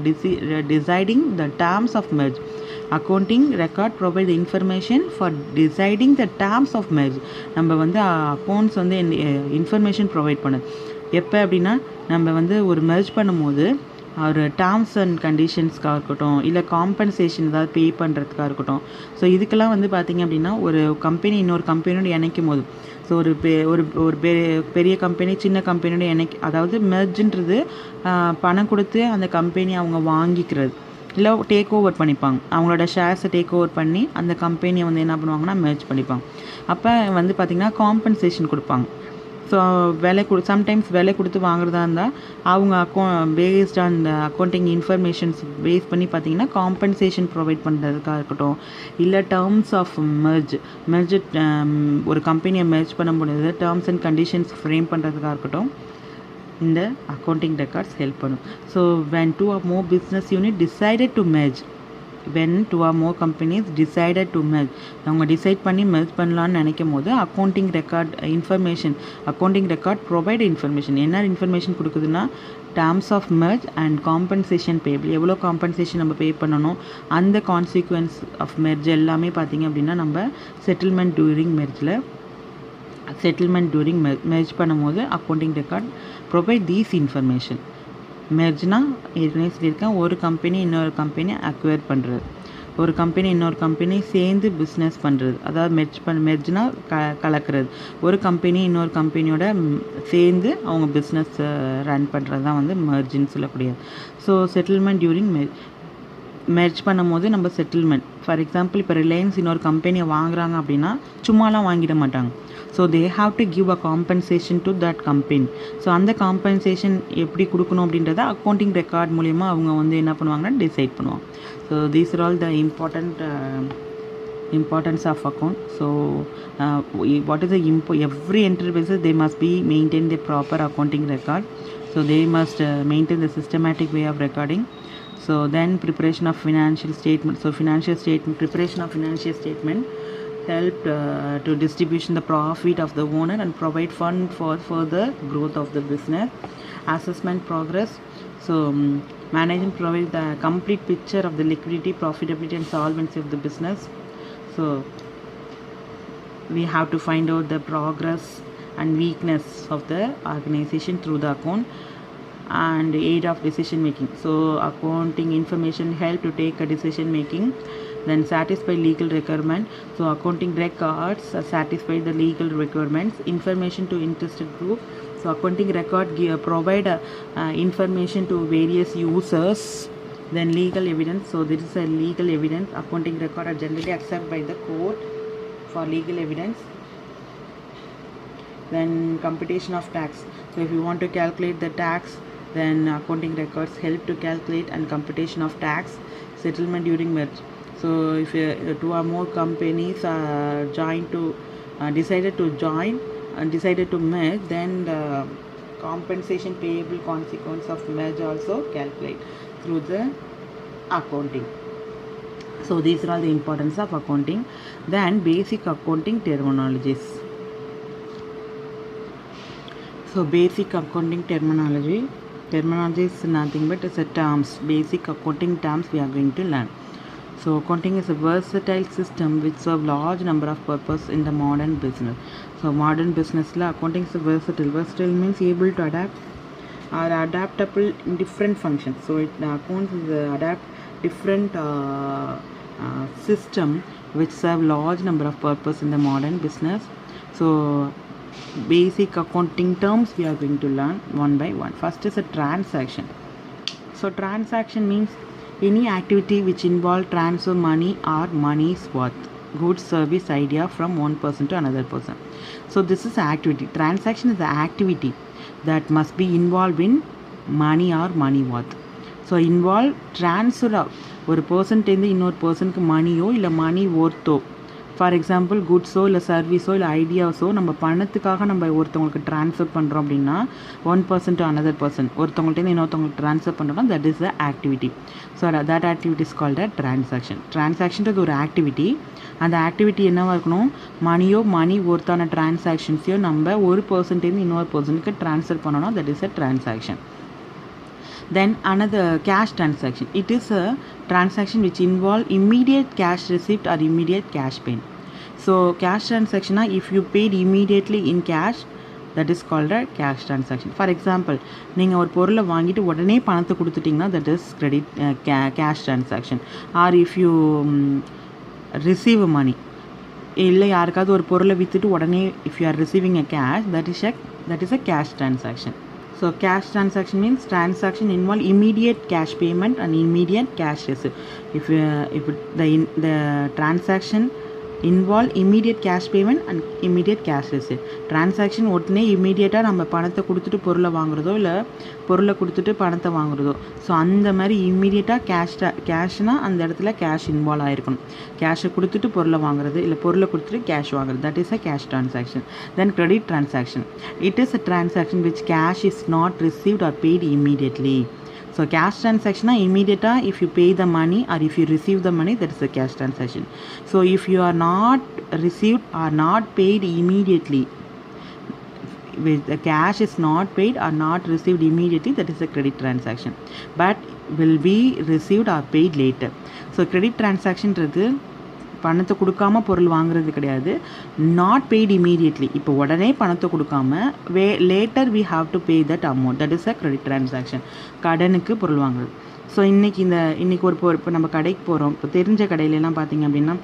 deciding the terms of merge. accounting record provide the information for deciding the terms of merge. நம்ம வந்து அக்கௌண்ட்ஸ் வந்து இன்ஃபர்மேஷன் ப்ரொவைட் பண்ணுது. எப்போ அப்படின்னா நம்ம வந்து ஒரு மெர்ஜ் பண்ணும்போது ஒரு டேர்ம்ஸ் அண்ட் கண்டிஷன்ஸ்க்காக இருக்கட்டும், இல்லை காம்பன்சேஷன் ஏதாவது பே பண்ணுறதுக்காக இருக்கட்டும். ஸோ இதுக்கெல்லாம் வந்து பார்த்திங்க அப்படின்னா ஒரு கம்பெனி இன்னொரு கம்பெனியோட இணைக்கும் போது, ஸோ ஒரு பெரிய கம்பெனி சின்ன கம்பெனியோட அதாவது மெர்ஜ்ன்றது பணம் கொடுத்து அந்த கம்பெனி அவங்க வாங்கிக்கிறது, இல்லை டேக் ஓவர் பண்ணிப்பாங்க. அவங்களோட ஷேர்ஸை டேக் ஓவர் பண்ணி அந்த கம்பெனியை வந்து என்ன பண்ணுவாங்கன்னா மெர்ஜ் பண்ணிப்பாங்க. அப்போ வந்து பார்த்திங்கன்னா காம்பன்சேஷன் கொடுப்பாங்க. ஸோ சம்டைம்ஸ் விலை கொடுத்து வாங்குறதா இருந்தால் அவங்க based on the accounting informations base பண்ணி பார்த்திங்கன்னா காம்பன்சேஷன் ப்ரொவைட் பண்ணுறதுக்காக இருக்கட்டும், இல்லை டேர்ம்ஸ் ஆஃப் மெர்ஜ் ஒரு கம்பெனியை மெர்ஜ் பண்ண முடியாது டேர்ம்ஸ் அண்ட் கண்டிஷன்ஸ் ஃப்ரேம் பண்ணுறதுக்காக இருக்கட்டும், இந்த அக்கௌண்டிங் ரெக்கார்ட்ஸ் ஹெல்ப் பண்ணும். So when 2 or more business unit decided to merge, when 2 or more companies decided to merge, அவங்க டிசைட் பண்ணி மெர்ஜ் பண்ணலான்னு நினைக்கும் போது accounting record information, accounting record provide information. என்ன இன்ஃபர்மேஷன் கொடுக்குதுன்னா terms of merge and compensation payable, எவ்வளோ காம்பன்சேஷன் நம்ம பே பண்ணணும், அந்த கான்சிக்வன்ஸ் ஆஃப் மெர்ஜ் எல்லாமே பார்த்திங்க அப்படின்னா நம்ம செட்டில்மெண்ட் டியூரிங் மெர்ஜ் பண்ணும்போது accounting record provide these information. மெர்ஜ்னா ஏற்கனவே சொல்லியிருக்கேன், ஒரு கம்பெனி இன்னொரு கம்பெனி அக்வயர் பண்ணுறது, ஒரு கம்பெனி இன்னொரு கம்பெனி சேர்ந்து பிஸ்னஸ் பண்ணுறது, அதாவது மெர்ஜ்னா கலக்கிறது. ஒரு கம்பெனி இன்னொரு கம்பெனியோட சேர்ந்து அவங்க பிஸ்னஸ் ரன் பண்ணுறது தான் வந்து மெர்ஜ்ன்னு சொல்லக்கூடியது. ஸோ செட்டில்மெண்ட் டியூரிங் மெர்ஜ் பண்ணும்போது நம்ம செட்டில்மெண்ட், ஃபார் எக்ஸாம்பிள் இப்போ ரிலையன்ஸ் இன்னொரு கம்பெனியை வாங்குறாங்க அப்படின்னா சும்மாலாம் வாங்கிட மாட்டாங்க. So they have to give a compensation to that company. So அந்த காம்பன்சேஷன் எப்படி கொடுக்கணும் அப்படின்றத அக்கௌண்டிங் ரெக்கார்ட் மூலிமா அவங்க வந்து என்ன பண்ணுவாங்கன்னா டிசைட் பண்ணுவாங்க. So these are all the importance of account. So what is the every enterprises they must be maintain the proper accounting record. So they must maintain the systematic way of recording. So then preparation of financial statement. So preparation of financial statement helped to distribution the profit of the owner and provide fund for further growth of the business. Assessment progress. So management provide the complete picture of the liquidity, profitability and solvency of the business. So we have to find out the progress and weakness of the organization through the account and aid of decision making. So accounting information help to take a decision making, then satisfy legal requirement. So accounting records satisfy the legal requirements. Information to interested group. So accounting record provide information to various users. Then legal evidence. So this is a legal evidence. Accounting record are generally accepted by the court for legal evidence. Then computation of tax. So if you want to calculate the tax, then accounting records help to calculate and computation of tax. Settlement during merge. So if 2 or more companies decided to join and decided to merge, then the compensation payable consequence of merge also calculate through the accounting. So these are all the importance of accounting. Then basic accounting terminologies. So basic accounting terminology is nothing but it's a terms, basic accounting terms we are going to learn. So accounting is a versatile system which serves large number of purposes in the modern business. So modern business la accounting is versatile means able to adapt or adaptable in different functions. So accounts is adapt different system which serve large number of purposes in the modern business. So basic accounting terms we are going to learn one by one. First is a transaction. So transaction means any activity which involve transfer money or money's worth, goods, service, idea from one person to another person. So this is activity. Transaction is the activity that must be involved in money or money worth. So involve transfer of ஒரு பர்சன்ட்டேருந்து இன்னொரு பர்சனுக்கு மணியோ இல்லை மணி ஒர்த்தோ, ஃபார் எக்ஸாம்பிள் குட்ஸோ இல்லை சர்வீஸோ இல்லை ஐடியாஸோ நம்ம பணத்துக்காக நம்ம ஒருத்தவங்களுக்கு ட்ரான்ஸ்ஃபர் பண்ணுறோம் அப்படின்னா one person to another person, ஒருத்தவங்கள்ட்டேருந்து இன்னொருத்தவங்களுக்கு ட்ரான்ஸ்ஃபர் பண்ணுறோம்னா that is the activity. So that activity is called a transaction. ட்ரான்சாக்ஷன்றது ஒரு ஆக்டிவிட்டி. அந்த ஆக்டிவிட்டி என்னவாக இருக்கணும், மணியோ மணி ஒர்த்தான ட்ரான்சாக்ஷன்ஸையோ நம்ம ஒரு பர்சன்ட்டேருந்து இன்னொரு பர்சனுக்கு ட்ரான்ஸ்ஃபர் பண்ணணும், that is a transaction. Then another cash transaction. It is a transaction which involve immediate cash receipt or immediate cash payment. So cash transaction, if you paid immediately in cash, that is called a cash transaction. For example, நீங்கள் ஒரு பொருளை வாங்கிட்டு உடனே பணத்தை கொடுத்துட்டிங்கன்னா that is credit cash transaction. Or if you receive money, இல்லை யாருக்காவது ஒரு பொருளை விற்றுட்டு உடனே if you are receiving a cash, that is a cash transaction. So cash transaction means transaction involve immediate cash payment and immediate cash receipt. If the transaction involve immediate cash payment and immediate cash receipt. Transaction உடனே இம்மீடியட்டாக நம்ம பணத்தை கொடுத்துட்டு பொருளை வாங்குறதோ இல்லை பொருளை கொடுத்துட்டு பணத்தை வாங்குறதோ, ஸோ அந்த மாதிரி இம்மீடியட்டாக கேஷ்னால் அந்த இடத்துல கேஷ் இன்வால்வ் ஆகிருக்கணும். கேஷை கொடுத்துட்டு பொருளை வாங்குறது இல்லை பொருளை கொடுத்துட்டு கேஷ் வாங்குறது, that is a cash transaction. Then credit transaction. It is a transaction which cash is not received or paid immediately. So cash transaction immediate if you pay the money or if you receive the money, that is a cash transaction. So if you are not received or not paid immediately, with the cash is not paid or not received immediately, that is a credit transaction, but will be received or paid later. So credit transaction றது பணத்தை கொடுக்காம பொருள் வாங்குறது கிடையாது, நாட் பெய்ட் இமீடியட்லி. இப்போ உடனே பணத்தை கொடுக்காம later we have to pay that amount, that is a credit transaction. கடனுக்கு பொருள் வாங்குறது. ஸோ இன்றைக்கி ஒரு இப்போ நம்ம கடைக்கு போகிறோம், இப்போ தெரிஞ்ச கடையிலலாம் பார்த்திங்க அப்படின்னா,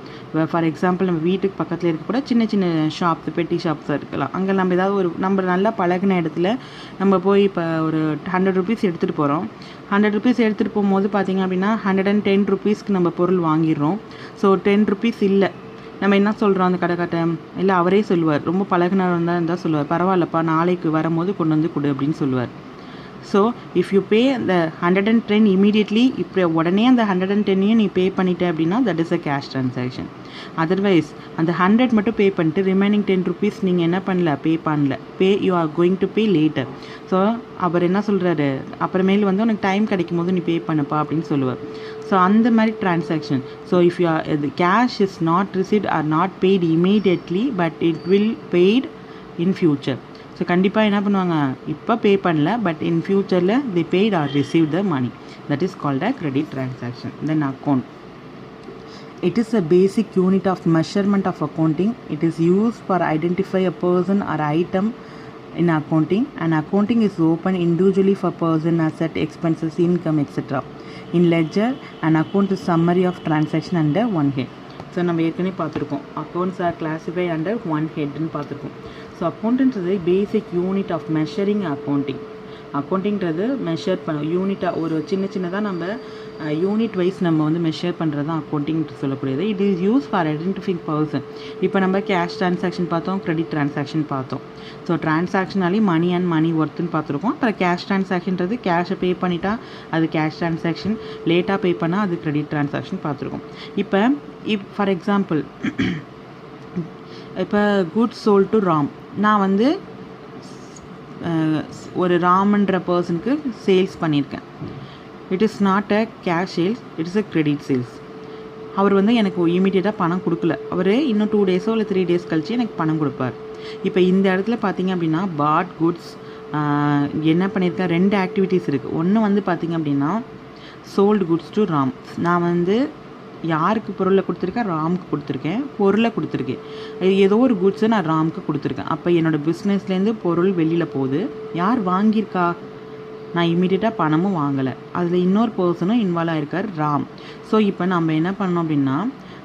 ஃபார் எக்ஸாம்பிள் நம்ம வீட்டுக்கு பக்கத்தில் இருக்க கூட சின்ன சின்ன ஷாப்ஸ், பெட்டி ஷாப்ஸ் இருக்கலாம். அங்கே நம்ம ஏதாவது நம்ம நல்லா பழகின இடத்துல நம்ம போய் இப்போ ஒரு 100 rupees எடுத்துகிட்டு போகிறோம். 100 rupees எடுத்துகிட்டு போகும்போது பார்த்திங்க அப்படின்னா 110 rupeesக்கு நம்ம பொருள் வாங்கிடுறோம். ஸோ 10 rupees இல்லை, நம்ம என்ன சொல்கிறோம் அந்த கடைக்காட்ட, இல்லை அவரே சொல்லுவார், ரொம்ப பழகினவர் தான் இருந்தால் சொல்லுவார், பரவாயில்லப்பா நாளைக்கு வரும்போது கொண்டு வந்து கொடு அப்படின்னு சொல்லுவார். ஸோ இஃப் யூ பே அந்த 110 இமீடியட்லி, இப்போ உடனே அந்த 110 நீ பே பண்ணிட்ட அப்படின்னா that is a cash transaction. Otherwise அந்த 100 மட்டும் பே பண்ணிட்டு ரிமைனிங் 10 rupees நீங்கள் என்ன பண்ணல, பே பண்ணல, you are going to pay later. So அவர் என்ன சொல்கிறாரு, அப்புறமேல் வந்து உனக்கு டைம் கிடைக்கும் போது நீ பே பண்ணப்பா அப்படின்னு சொல்லுவார். ஸோ அந்த மாதிரி transaction. So if you are cash is not received or not paid immediately, but it will paid in future. So கண்டிப்பாக என்ன பண்ணுவாங்க, இப்போ பே பண்ணல, பட் இன் ஃபியூச்சரில் the paid or receive the money, that is called a credit transaction. Then account. It is a basic unit of measurement of accounting. It is used for identify a person or item in accounting, and accounting is open individually for person, asset, expenses, income, etc. In ledger, an account is summary of transaction under one head. So நம்ம ஏற்கனவே பார்த்துருக்கோம், accounts are classify under one ஹெட்னு பார்த்துருக்கோம். ஸோ அக்கௌண்ட்டுன்றது basic unit of measuring accounting. அக்கௌண்டிங்கிறது மெஷர் பண்ண யூனிட்டாக ஒரு சின்னதாக நம்ம யூனிட் வைஸ் நம்ம வந்து மெஷர் பண்ணுறது தான் அக்கௌண்டிங் சொல்லக்கூடியது. It is use for identifying person. இப்போ நம்ம கேஷ் ட்ரான்சாக்ஷன் பார்த்தோம், கிரெடிட் ட்ரான்சாக்ஷன் பார்த்தோம். ஸோ ட்ரான்சாக்ஷனாலே மணி அண்ட் மணி ஒர்த்துன்னு பார்த்துருக்கோம். அப்புறம் கேஷ் ட்ரான்சாக்ஷன்றது கேஷை பே பண்ணிட்டா அது கேஷ் ட்ரான்சாக்ஷன், லேட்டாக பே பண்ணால் அது கிரெடிட் ட்ரான்சாக்ஷன் பார்த்துருக்கோம். இப்போ ஃபார் எக்ஸாம்பிள், இப்போ குட்ஸ் சோல்ட் டு ராம், நான் வந்து ஒரு ராமன்ற பர்சனுக்கு சேல்ஸ் பண்ணியிருக்கேன். It is not a cash sales, it is a credit sales. அவர் வந்து எனக்கு இமீடியட்டாக பணம் கொடுக்கல, அவர் இன்னும் 2 டேஸோ இல்லை 3 டேஸ் கழிச்சு எனக்கு பணம் கொடுப்பார். இப்போ இந்த இடத்துல பார்த்தீங்க அப்படின்னா பாட் குட்ஸ் என்ன பண்ணியிருக்கேன், 2 ஆக்டிவிட்டீஸ் இருக்குது. ஒன்று வந்து பார்த்திங்க அப்படின்னா சோல்டு குட்ஸ் டு ராம். நான் வந்து யாருக்கு பொருளை கொடுத்துருக்கேன், ராமுக்கு கொடுத்துருக்கேன், பொருளை கொடுத்துருக்கேன். ஏதோ ஒரு குட்ஸை நான் ராமுக்கு கொடுத்துருக்கேன். அப்போ என்னோடய பிஸ்னஸ்லேருந்து பொருள் வெளியில் போகுது. யார் வாங்கியிருக்கா, நான் இமீடியட்டாக பணமும் வாங்கலை, அதில் இன்னொரு பர்சனும் இன்வால்வ் ஆகிருக்கார், ராம். ஸோ இப்போ நம்ம என்ன பண்ணோம் அப்படின்னா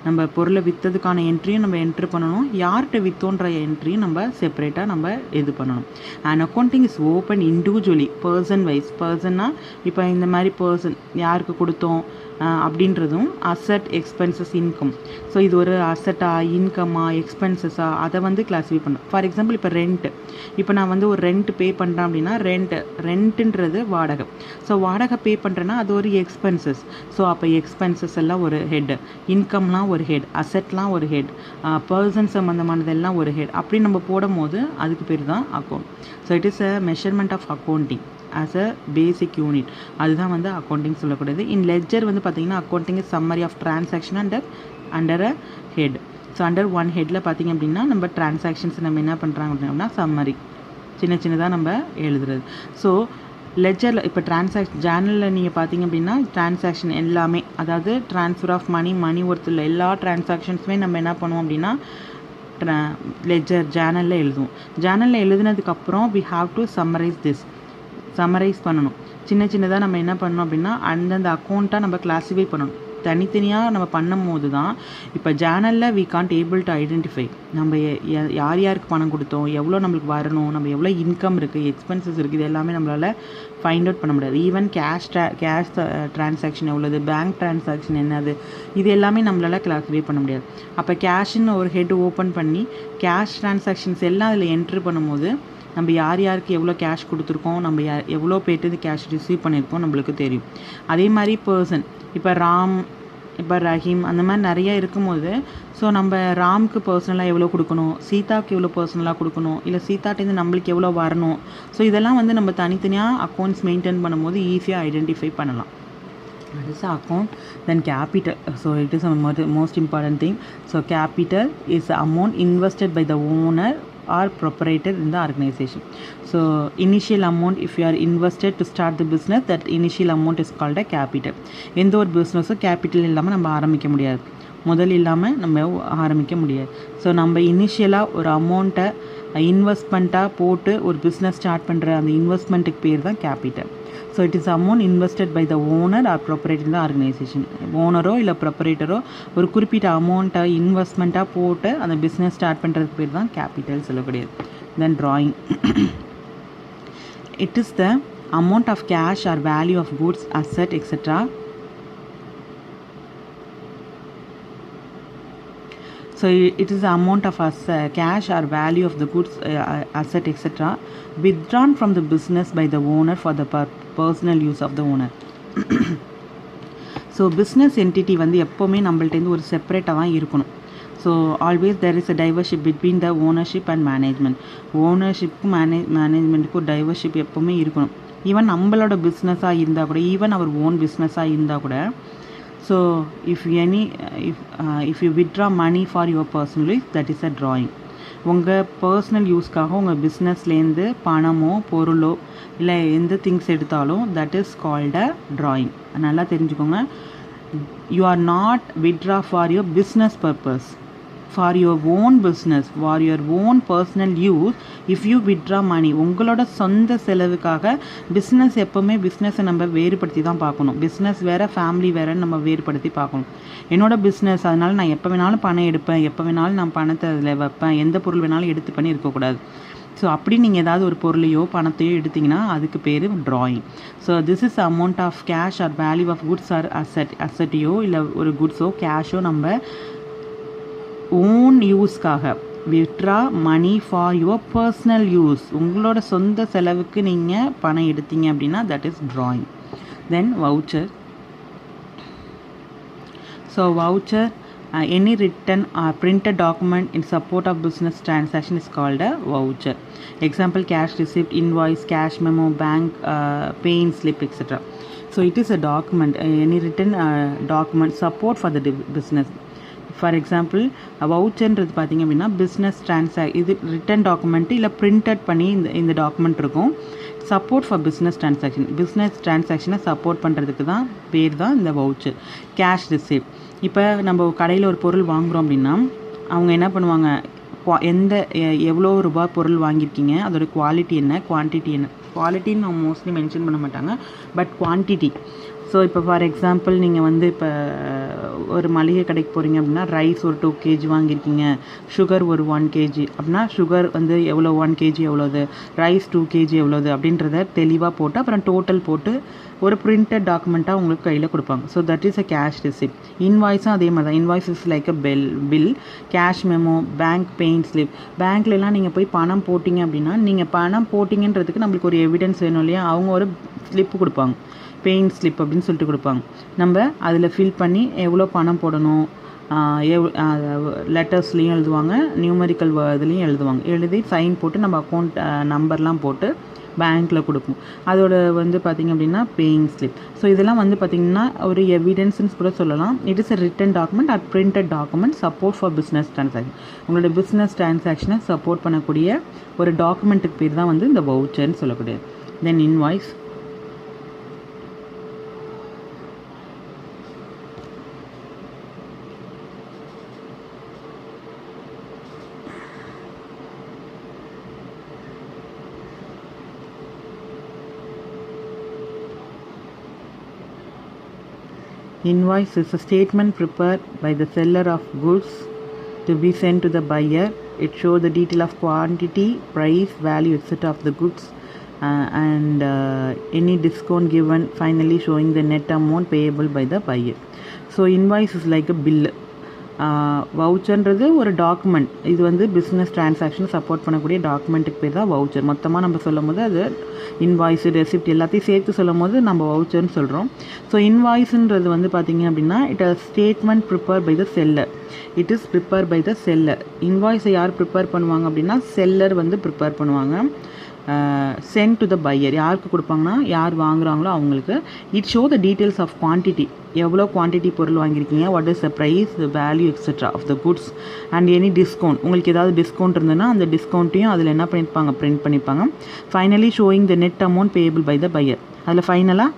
நம்ம பொருளை விற்றதுக்கான என்ட்ரியும் நம்ம என்ட்ரு பண்ணணும், யார்கிட்ட விற்றோன்ற என்ட்ரியும் நம்ம செப்பரேட்டாக நம்ம இது பண்ணணும். And accounting is open individually person wise. பர்சன்னா இப்போ இந்த மாதிரி பர்சன் யாருக்கு கொடுத்தோம் அப்படின்றதும் அசட், எக்ஸ்பென்சஸ், இன்கம். ஸோ இது ஒரு அசட்டா, இன்கம்மா, எக்ஸ்பென்சஸா, அதை வந்து கிளாஸிஃபை பண்ணணும். ஃபார் எக்ஸாம்பிள் இப்போ ரெண்ட்டு, இப்போ நான் வந்து ஒரு ரெண்ட் பே பண்ணுறேன் அப்படின்னா ரெண்ட்டுன்றது வாடகை. ஸோ வாடகை பே பண்ணுறேன்னா அது ஒரு எக்ஸ்பென்சஸ். ஸோ அப்போ எக்ஸ்பென்சஸ் எல்லாம் ஒரு ஹெட், இன்கம்லாம் ஒரு ஹெட், அசட்லாம் ஒரு ஹெட், பர்சன் சம்மந்தமானதெல்லாம் ஒரு ஹெட். அப்படி நம்ம போடும் போது அதுக்கு பேர் தான் account. So it is a measurement of accounting as a basic unit. அதுதான் வந்து அக்கௌண்டிங் சொல்லக்கூடியது. இன் லெட்ஜர் வந்து பார்த்தீங்கன்னா accounting is summary of transaction under a head. So under one ஹெட்டில் பார்த்தீங்க அப்படின்னா நம்ம டிரான்சாக்ஷன்ஸ் நம்ம என்ன பண்ணுறாங்க அப்படின்னா சம்மரி சின்னதாக நம்ம எழுதுறது. ஸோ லெட்ஜரில் இப்போ ஜேர்னலில் நீங்கள் பார்த்தீங்க அப்படின்னா டிரான்சாக்ஷன் எல்லாமே, அதாவது ட்ரான்ஸ்ஃபர் ஆஃப் மணி ஒருத்தர் எல்லா டிரான்சாக்ஷன்ஸுமே நம்ம என்ன பண்ணுவோம் அப்படின்னா லெட்ஜர் ஜேர்னலில் எழுதுவோம். ஜேர்னலில் எழுதுனதுக்கப்புறம் we have to சம்மரைஸ் பண்ணணும். சின்னதாக நம்ம என்ன பண்ணணும் அப்படின்னா அந்தந்த அக்கௌண்ட்டாக நம்ம கிளாஸிஃபை பண்ணணும். தனித்தனியாக நம்ம பண்ணும் போது தான் இப்போ ஜேர்னலில் we can't able to identify நம்ம யாருக்கு பணம் கொடுத்தோம், எவ்வளோ நம்மளுக்கு வரணும், நம்ம எவ்வளோ இன்கம் இருக்குது, எக்ஸ்பென்சஸ் இருக்குது, இது எல்லாமே நம்மளால் ஃபைண்ட் அவுட் பண்ண முடியாது. ஈவன் கேஷ் ட்ரான்சாக்ஷன் எவ்வளோது, பேங்க் ட்ரான்சாக்ஷன் என்னது, இது எல்லாமே நம்மளால் கிளாஸிஃபை பண்ண முடியாது. அப்போ கேஷ்ன்னு ஒரு ஹெட் ஓப்பன் பண்ணி கேஷ் ட்ரான்சாக்ஷன்ஸ் எல்லாம் அதில் என்ட்ரு பண்ணும்போது நம்ம யாருக்கு எவ்வளோ கேஷ் கொடுத்துருக்கோம், நம்ம எவ்வளோ பேர்ட்டு கேஷ் ரிசீவ் பண்ணியிருக்கோம் நம்மளுக்கு தெரியும். அதே மாதிரி பர்சன், இப்போ ராம், இப்போ ரஹீம், அந்த மாதிரி நிறையா இருக்கும்போது ஸோ நம்ம ராமுக்கு பர்சனலாக எவ்வளோ கொடுக்கணும், சீதாவுக்கு எவ்வளோ பர்சனலாக கொடுக்கணும், இல்லை சீதாட்டேருந்து நம்மளுக்கு எவ்வளோ வரணும். ஸோ இதெல்லாம் வந்து நம்ம தனித்தனியாக அக்கௌண்ட்ஸ் மெயின்டைன் பண்ணும்போது ஈஸியாக ஐடென்டிஃபை பண்ணலாம். That is account. Then capital. So it is a most important thing. So capital is the amount invested by the owner or proprietor in the organization. So initial amount, if you are invested to start the business, that initial amount is called a capital. எந்த ஒரு பிஸ்னஸும் கேபிட்டல் இல்லாமல் நம்ம ஆரம்பிக்க முடியாது, முதல் இல்லாமல் நம்ம ஆரம்பிக்க முடியாது. ஸோ நம்ம இனிஷியலாக ஒரு அமௌண்ட்டை இன்வெஸ்ட்மெண்ட்டாக போட்டு ஒரு பிஸ்னஸ் ஸ்டார்ட் பண்ணுற அந்த இன்வெஸ்ட்மெண்ட்டுக்கு பேர் தான் capital. So it is amount invested by the owner or proprietor in the organisation. ஓனரோ இல்லை ப்ரொப்ரேட்டரோ ஒரு குறிப்பிட்ட அமௌண்ட்டை இன்வெஸ்ட்மெண்ட்டாக போட்டு அந்த பிஸ்னஸ் ஸ்டார்ட் பண்ணுறதுக்கு பேர் தான் கேபிட்டல் சொல்லக்கூடியது. Then drawing, it is the amount of cash or value of goods, asset, etcetera. So it is the amount of cash or value of the goods, asset, etc. withdrawn from the business by the owner for the personal use of the owner. ஸோ பிஸ்னஸ் என்டிட்டி வந்து எப்போவுமே நம்மள்டேருந்து ஒரு செப்பரேட்டாக தான் இருக்கணும். So always there is a diversion between the ownership and management. ஓனர்ஷிப்புக்கும் மேனேஜ்மெண்ட்டுக்கும் ஒரு டைவர்ஷிப் எப்போவுமே இருக்கணும். ஈவன் நம்மளோட பிஸ்னஸாக இருந்தால் கூட, ஈவன் அவர் ஓன் பிஸ்னஸாக இருந்தால் கூட. So if you withdraw money for your personal use, that is a drawing. உங்கள் பர்சனல் யூஸ்க்காக உங்கள் பிஸ்னஸ்லேருந்து பணமோ பொருளோ இல்லை எந்த திங்ஸ் எடுத்தாலும் that is called a drawing. நல்லா தெரிஞ்சுக்கோங்க. You are not withdraw for your business purpose, for your own business, for your own personal use. If you withdraw money, உங்களோட சொந்த செலவுக்காக. பிஸ்னஸ் எப்போவுமே பிஸ்னஸை நம்ம வேறுபடுத்தி தான் பார்க்கணும். பிஸ்னஸ் வேறு, ஃபேமிலி வேறுன்னு நம்ம வேறுபடுத்தி பார்க்கணும். என்னோட பிஸ்னஸ், அதனால் நான் எப்போ வேணாலும் பணம் எடுப்பேன், எப்போ வேணாலும் நான் பணத்தை அதில் வைப்பேன், எந்த பொருள் வேணாலும் எடுத்து பண்ணி இருக்கக்கூடாது. ஸோ அப்படி நீங்கள் ஏதாவது ஒரு பொருளையோ பணத்தையோ எடுத்திங்கன்னா அதுக்கு பேர் drawing. So this is amount of cash or value of goods or அசட்டையோ இல்லை ஒரு குட்ஸோ கேஷோ நம்ம ஓன் யூஸ்க்காக withdraw money for your personal use, உங்களோட சொந்த செலவுக்கு நீங்கள் பணம் எடுத்தீங்க அப்படின்னா that is drawing. Then voucher. So voucher, any written or printed document in support of business transaction is called a voucher. Example, cash receipt, invoice, cash memo, bank paying slip, etc. So it is a document, any written document support for the business. For example வவுச்சர்ன்றது பார்த்திங்க அப்படின்னா பிஸ்னஸ் இது ரிட்டன் டாக்குமெண்ட்டு இல்லை பிரிண்டட் பண்ணி இந்த டாக்குமெண்ட் இருக்கும். சப்போர்ட் ஃபார் பிஸ்னஸ் ட்ரான்சாக்ஷனை சப்போர்ட் பண்ணுறதுக்கு தான் பேர் தான் இந்த வவுச்சர். கேஷ் ரிசீப்ட், இப்போ நம்ம கடையில் ஒரு பொருள் வாங்குகிறோம் அப்படின்னா அவங்க என்ன பண்ணுவாங்க, எவ்வளோ ரூபாய் பொருள் வாங்கியிருக்கீங்க, அதோட குவாலிட்டி என்ன, குவான்டிட்டி என்ன. குவாலிட்டின்னு அவங்க மோஸ்ட்லி மென்ஷன் பண்ண மாட்டாங்க, பட் குவான்டிட்டி. ஸோ இப்போ ஃபார் எக்ஸாம்பிள் நீங்கள் வந்து இப்போ ஒரு மளிகை கடைக்கு போகிறீங்க அப்படின்னா ரைஸ் ஒரு 2 kg வாங்கியிருக்கீங்க, சுகர் ஒரு 1 kg அப்படின்னா சுகர் வந்து எவ்வளோ 1 kg எவ்வளோது, ரைஸ் 2 kg எவ்வளோது அப்படின்றத தெளிவாக போட்டு அப்புறம் டோட்டல் போட்டு ஒரு பிரிண்டட் டாக்குமெண்ட்டாக உங்களுக்கு கையில் கொடுப்பாங்க. So that is a cash receipt. இன்வாய்ஸும் அதே மாதிரி தான். Invoice is like a bill. Cash memo, bank paying slip. பேங்க்லலாம் நீங்கள் போய் பணம் போட்டிங்க அப்படின்னா நீங்கள் பணம் போட்டிங்கன்றதுக்கு நம்மளுக்கு ஒரு எவிடன்ஸ் வேணும் இல்லையா, அவங்க ஒரு ஸ்லிப்பு கொடுப்பாங்க, பெயின் ஸ்லிப் அப்படின்னு சொல்லிட்டு கொடுப்பாங்க. நம்ம அதில் ஃபில் பண்ணி எவ்வளோ பணம் போடணும், லெட்டர்ஸ்லேயும் எழுதுவாங்க, நியூமரிக்கல் இதுலேயும் எழுதி சைன் போட்டு நம்ம அக்கௌண்ட் நம்பர்லாம் போட்டு பேங்க்கில் கொடுப்போம். அதோட வந்து பார்த்திங்க அப்படின்னா பேயிங் ஸ்லிப். ஸோ இதெல்லாம் வந்து பார்த்திங்கன்னா ஒரு எவிடன்ஸ்ன்னு கூட சொல்லலாம். It is a return document R printed document support for business transaction. உங்களோட பிஸ்னஸ் ட்ரான்சாக்ஷனை சப்போர்ட் பண்ணக்கூடிய ஒரு டாக்குமெண்ட்டுக்கு பேர் தான் வந்து இந்த வவுச்சர்னு சொல்லக்கூடியது. தென் invoice. Invoice is a statement prepared by the seller of goods to be sent to the buyer. It shows the detail of quantity, price, value, etc. of the goods and any discount given, finally showing the net amount payable by the buyer. So invoice is like a bill. வவுச்சர்ன்றது ஒரு டாக்குமெண்ட். இது வந்து பிஸ்னஸ் ட்ரான்சாக்ஷன் சப்போர்ட் பண்ணக்கூடிய டாக்குமெண்ட்டுக்கு பேர் தான் வவுச்சர். மொத்தமாக நம்ம சொல்லும் போது அது இன்வாய்ஸு, ரெசிப்ட் எல்லாத்தையும் சேர்த்து சொல்லும் போது நம்ம வவுச்சர்னு சொல்கிறோம். ஸோ இன்வாய்ஸுன்றது வந்து பார்த்திங்க அப்படின்னா it is statement prepare by the seller. It is prepare by the seller. இன்வாய்ஸை யார் ப்ரிப்பேர் பண்ணுவாங்க அப்படின்னா செல்லர் வந்து ப்ரிப்பேர் பண்ணுவாங்க. சென்ட் டு த பையர், யாருக்கு கொடுப்பாங்கன்னா யார் வாங்குறாங்களோ அவங்களுக்கு. It show the details of quantity, எவ்வளோ குவான்டிட்டி பொருள் வாங்கியிருக்கீங்க, what is the price, value etcetera of the goods and any discount. உங்களுக்கு ஏதாவது டிஸ்கவுண்ட் இருந்ததுன்னா அந்த டிஸ்கவுண்ட்டையும் அதில் என்ன பண்ணியிருப்பாங்க, பிரிண்ட் பண்ணியிருப்பாங்க. Finally showing the net amount payable by the buyer. அதில் ஃபைனலாக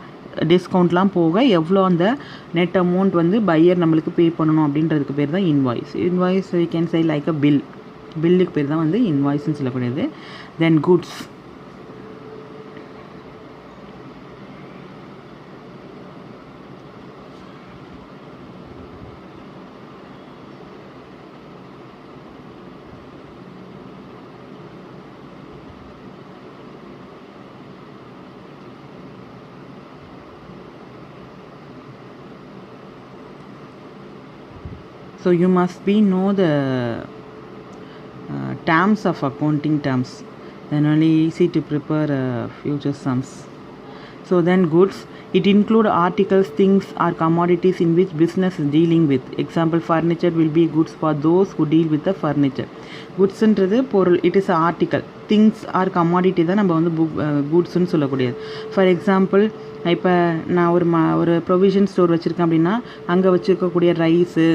டிஸ்கவுண்ட்லாம் போக எவ்வளோ அந்த நெட் அமௌண்ட் வந்து பையர் நம்மளுக்கு பே பண்ணணும் அப்படின்றதுக்கு பேர் தான் invoice. Invoice we can say like a bill. பில்லுக்கு பேர் தான் வந்து இன்வாய்ஸ்ன்னு சொல்லக்கூடியது. Then goods. So you must know the terms of accounting terms, then only easy to prepare future sums. So then goods, it include articles, things or commodities in which business is dealing with. Example, furniture will be goods for those who deal with the furniture. Goods ன்றது பொருள், it is article. Things or commodity தான் நம்ம வந்து goodsன்னு சொல்லக்கூடியது. ஃபார் எக்ஸாம்பிள், இப்போ நான் ஒரு ப்ரொவிஷன் ஸ்டோர் வச்சுருக்கேன் அப்படின்னா அங்கே வச்சுருக்கக்கூடிய ரைஸு,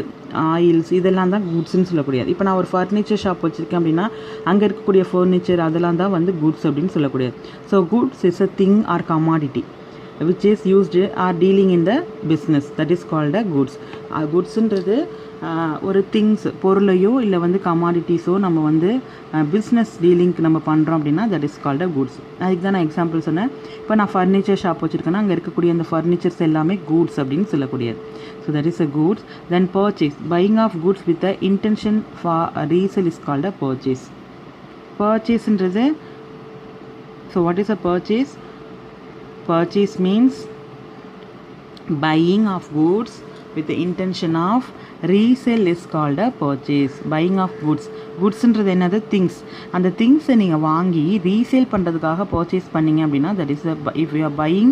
ஆயில்ஸ் இதெல்லாம் தான் குட்ஸ்ன்னு சொல்லக்கூடியது. இப்போ நான் ஒரு ஃபர்னிச்சர் ஷாப் வச்சுருக்கேன் அப்படின்னா அங்கே இருக்கக்கூடிய ஃபர்னிச்சர் அதெல்லாம் தான் வந்து குட்ஸ் அப்படின்னு சொல்லக்கூடியது. So goods is a thing or commodity which is used or dealing in the business, that is called a goods. குட்ஸுன்றது ஒரு திங்ஸ், பொருளையோ இல்லை வந்து கமாடிட்டிஸோ நம்ம வந்து பிஸ்னஸ் டீலிங்க்கு நம்ம பண்ணுறோம் அப்படின்னா that is called a goods. அதுக்கு தான் நான் எக்ஸாம்பிள் சொன்னேன். இப்போ நான் ஃபர்னிச்சர் ஷாப் வச்சுருக்கேன்னா அங்கே இருக்கக்கூடிய அந்த ஃபர்னிச்சர்ஸ் எல்லாமே கூட்ஸ் அப்படின்னு சொல்லக்கூடியது. So that is a goods. Then purchase, buying of goods with a intention for resale is called a purchase. பர்ச்சேஸ்ன்றது, so what is a purchase? Purchase means buying of goods with the intention of resale is called a purchase. Buying of goods. Goodsன்றது என்னது? திங்ஸ். அந்த திங்ஸை நீங்கள் வாங்கி ரீசேல் பண்ணுறதுக்காக பர்ச்சேஸ் பண்ணிங்க அப்படின்னா that is if you are buying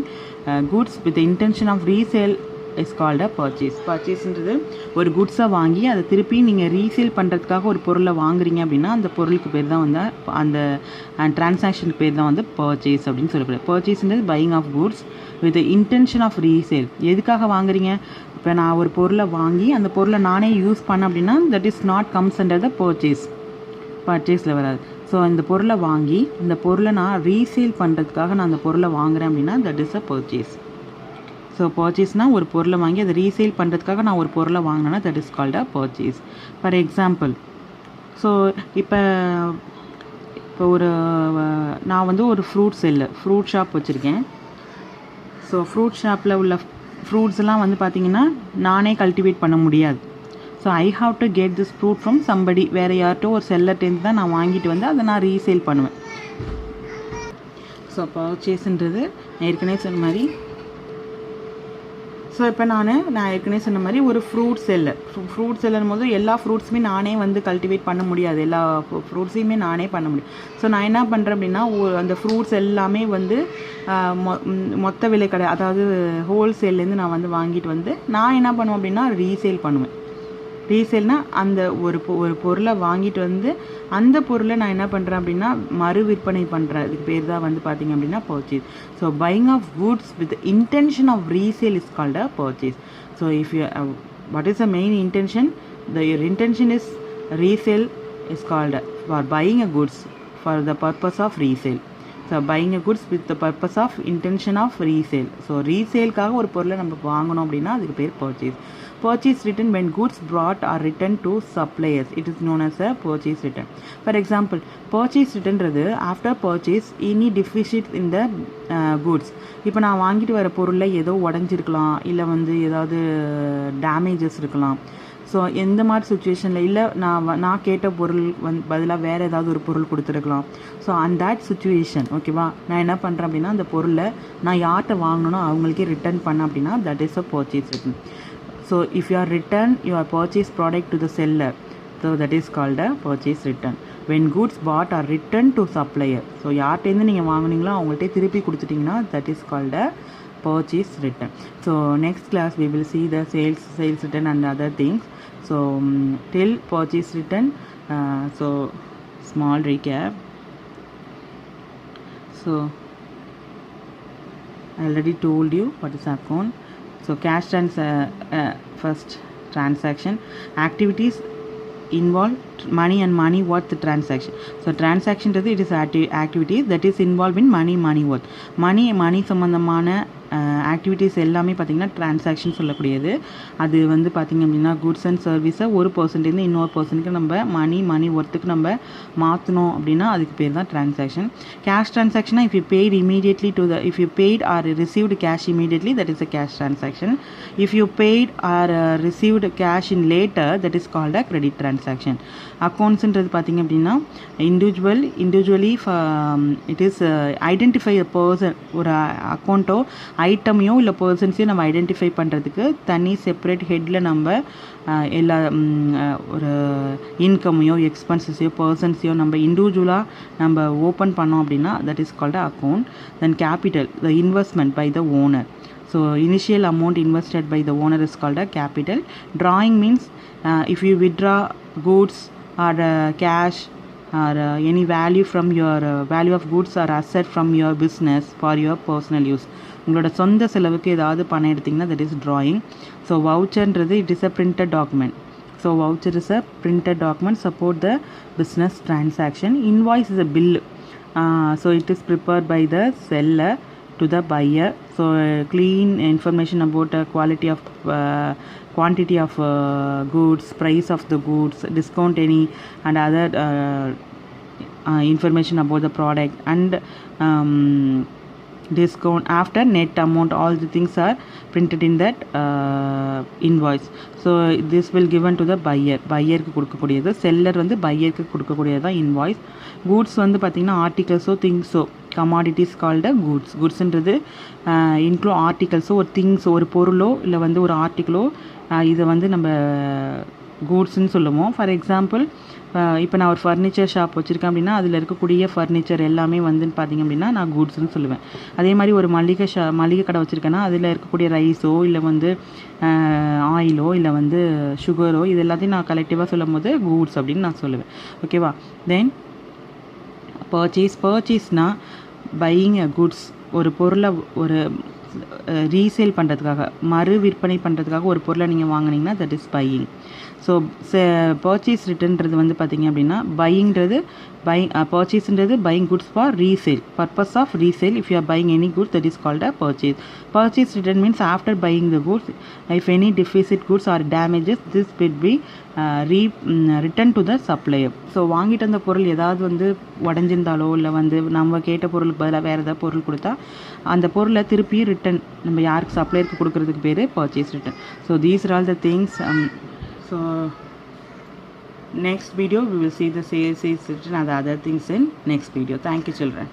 goods with the intention of resale is called a purchase. பர்ச்சேஸ்ன்றது ஒரு குட்ஸை வாங்கி அதை திருப்பி நீங்கள் ரீசேல் பண்ணுறதுக்காக ஒரு பொருளை வாங்குறீங்க அப்படின்னா அந்த பொருளுக்கு பேர் தான் வந்து அந்த டிரான்சாக்ஷனுக்கு பேர் தான் வந்து பர்ச்சேஸ் அப்படின்னு சொல்லப்படுது. பர்ச்சேஸ்ன்றது buying of goods with intention of resale. எதுக்காக வாங்குறீங்க? இப்போ நான் ஒரு பொருளை வாங்கி அந்த பொருளை நானே யூஸ் பண்ணேன் அப்படின்னா that is not comes under the பர்ச்சேஸில் வராது. ஸோ இந்த பொருளை வாங்கி இந்த பொருளை நான் ரீசேல் பண்ணுறதுக்காக நான் அந்த பொருளை வாங்குறேன் அப்படின்னா that is a purchase. So பர்ச்சேஸ்னால் ஒரு பொருளை வாங்கி அதை ரீசேல் பண்ணுறதுக்காக நான் ஒரு பொருளை வாங்கினேன்னா that is called a purchase. For example, so இப்போ நான் வந்து ஒரு ஃப்ரூட் ஷாப் வச்சுருக்கேன். ஸோ ஃப்ரூட் ஷாப்பில் உள்ள ஃப்ரூட்ஸ்லாம் வந்து பார்த்திங்கன்னா நானே கல்டிவேட் பண்ண முடியாது. So I have to get this fruit from somebody, வேறு யார்ட்டோ ஒரு செல்லர்டேருந்து தான் நான் வாங்கிட்டு வந்து அதை நான் ரீசேல் பண்ணுவேன். ஸோ பர்ச்சேஸ்ன்றது ஏற்கனவே சொன்ன மாதிரி, ஸோ இப்போ நான் ஏற்கனவே சொன்ன மாதிரி ஒரு ஃப்ரூட் செல்லர் போது எல்லா ஃப்ரூட்ஸுமே நானே வந்து கல்டிவேட் பண்ண முடியாது, எல்லா ஃப்ரூட்ஸையுமே நானே பண்ண முடியும். ஸோ நான் என்ன பண்ணுறேன் அப்படின்னா அந்த ஃப்ரூட்ஸ் எல்லாமே வந்து மொத்த விலை கடை, அதாவது ஹோல்சேல்லேருந்து நான் வந்து வாங்கிட்டு வந்து நான் என்ன பண்ணுவேன் அப்படின்னா ரீசேல் பண்ணுவேன். ரீசேல்னால் அந்த ஒரு பொருளை வாங்கிட்டு வந்து அந்த பொருளை நான் என்ன பண்ணுறேன் அப்படின்னா மறு விற்பனை பண்ணுறேன். இதுக்கு பேர் தான் வந்து பார்த்திங்க அப்படின்னா purchase. So buying of goods with intention of resale is called a purchase. So if you what is the main intention? Your intention is resale is called for buying a goods for the purpose of resale. So buying a goods with the purpose of intention of resale. So resaleக்காக ஒரு பொருளை நம்ம வாங்கணும் அப்படின்னா அதுக்கு பேர் purchase. Purchase return when goods brought are returned to suppliers. It is known as a purchase return. For example, purchase returnறது after purchase any deficit in the goods. இப்போ நான் வாங்கிட்டு வர பொருளில் ஏதோ உடஞ்சிருக்கலாம், இல்லை வந்து ஏதாவது டேமேஜஸ் இருக்கலாம். ஸோ எந்த மாதிரி சுச்சுவேஷனில் இல்லை நான் கேட்ட பொருள் பதிலாக வேறு ஏதாவது ஒரு பொருள் கொடுத்துருக்கலாம். ஸோ அண்ட் தட் சுச்சுவேஷன் ஓகேவா, நான் என்ன பண்ணுறேன் அப்படின்னா அந்த பொருளை நான் யார்கிட்ட வாங்கணும் அவங்களுக்கே ரிட்டர்ன் பண்ணேன் அப்படின்னா that is a purchase return. So if you are return your purchase product to the seller, so that is called a purchase return. When goods bought are return to supplier, so யார்கிட்டேருந்து நீங்கள் வாங்கினீங்களோ அவங்கள்ட்ட திருப்பி கொடுத்துட்டிங்கன்னா that is called a purchase return. So next class we will see the sales return and other things. So till purchase return, so small recap. So I already told you what is account. So cash first transaction activities involve money and money worth transaction. So transaction it is activities that is involved in money worth. money சம்பந்தமான ஆக்டிவிட்டீஸ் எல்லாமே பார்த்திங்கன்னா டிரான்சாக்ஷன் சொல்லக்கூடியது. அது வந்து பார்த்திங்க அப்படின்னா குட்ஸ் அண்ட் சர்வீஸை ஒரு பர்சன்ட்லேருந்து இன்னொரு பர்சனுக்கு நம்ம மணி ஒர்த்துக்கு நம்ம மாற்றணும் அப்படின்னா அதுக்கு பேர் தான் டிரான்சாக்ஷன். கேஷ் டிரான்சாக்ஷனாக if you paid or received cash immediately, that is a cash transaction. If you paid or received cash in later, that is called a credit transaction. அக்கௌண்ட்ஸுன்றது பார்த்திங்க அப்படின்னா individually it is identify a person, ஒரு அக்கௌண்ட்டோ ஐட்டமையோ இல்லை பர்சன்ஸையும் நம்ம ஐடென்டிஃபை பண்ணுறதுக்கு தனி செப்பரேட் ஹெட்டில் நம்ம எல்லா ஒரு இன்கமையோ எக்ஸ்பென்சஸையோ பர்சன்ஸையோ நம்ம இண்டிவிஜுவலாக நம்ம ஓப்பன் பண்ணோம் அப்படின்னா that is called account. Then capital, the investment by the owner. So initial amount invested by the owner is called a capital. Drawing means if you withdraw goods or cash or any value from your value of goods or asset from your business for your personal use. உங்களோட சொந்த செலவுக்கு ஏதாவது பணம் எடுத்திங்கன்னா that is drawing. So voucherன்றது it is a printed document. So voucher is a printed document support the business transaction. Invoice is a bill. So it is prepared by the seller to the buyer. So clean information about quality of quantity of goods, price of the goods, discount any and other information about the product and discount after net amount, all the things are printed in that invoice. So this will given to the buyerக்கு கொடுக்கக்கூடியது, செல்லர் வந்து பையருக்கு கொடுக்கக்கூடியது தான் இன்வாய்ஸ். கூட்ஸ் வந்து பார்த்திங்கன்னா ஆர்டிகல்ஸோ திங்ஸோ, கமாடிட்டிஸ் கால்டு குட்ஸ்ன்றது ஆர்டிகல்ஸோ ஒரு திங்ஸோ ஒரு பொருளோ இல்லை வந்து ஒரு ஆர்டிக்கலோ இதை வந்து நம்ம கூட்ஸ்ன்னு சொல்லுவோம். ஃபார் எக்ஸாம்பிள் இப்போ நான் ஒரு ஃபர்னிச்சர் ஷாப் வச்சுருக்கேன் அப்படின்னா அதில் இருக்கக்கூடிய ஃபர்னிச்சர் எல்லாமே வந்துன்னு பார்த்திங்க அப்படின்னா நான் கூட்ஸ்ன்னு சொல்லுவேன். அதே மாதிரி ஒரு மளிகை கடை வச்சுருக்கேன்னா அதில் இருக்கக்கூடிய ரைஸோ இல்லை வந்து ஆயிலோ இல்லை வந்து சுகரோ இது எல்லாத்தையும் நான் கலெக்டிவாக சொல்லும் போது கூட்ஸ் அப்படின்னு நான் சொல்லுவேன். ஓகேவா? தென் பர்ச்சேஸ்னால் பையிங் அ குட்ஸ், ஒரு பொருளை ஒரு ரீசேல் பண்ணுறதுக்காக மறு விற்பனை பண்ணுறதுக்காக ஒரு பொருளை நீங்கள் வாங்கினீங்கன்னா that is buying. So purchase ரிட்டர்ன்றது வந்து பார்த்திங்க அப்படின்னா பையிங்கிறது பர்ச்சேஸ்ன்றது buying goods for resale, purpose of resale. If you are buying any goods that is called a purchase. Purchase return means after buying the goods, if any deficit goods or damages, this will be returned to the supplier. So வாங்கிட்டு வந்த பொருள் ஏதாவது வந்து உடஞ்சிருந்தாலோ இல்லை வந்து நம்ம கேட்ட பொருளுக்கு பதிலாக வேறு ஏதாவது பொருள் கொடுத்தா அந்த பொருளை திருப்பி ரிட்டன் நம்ம யாருக்கு சப்ளையருக்கு கொடுக்கறதுக்கு பேர் purchase return. So these are all the things. So next video we will see the sales return and the other things in next video. Thank you children.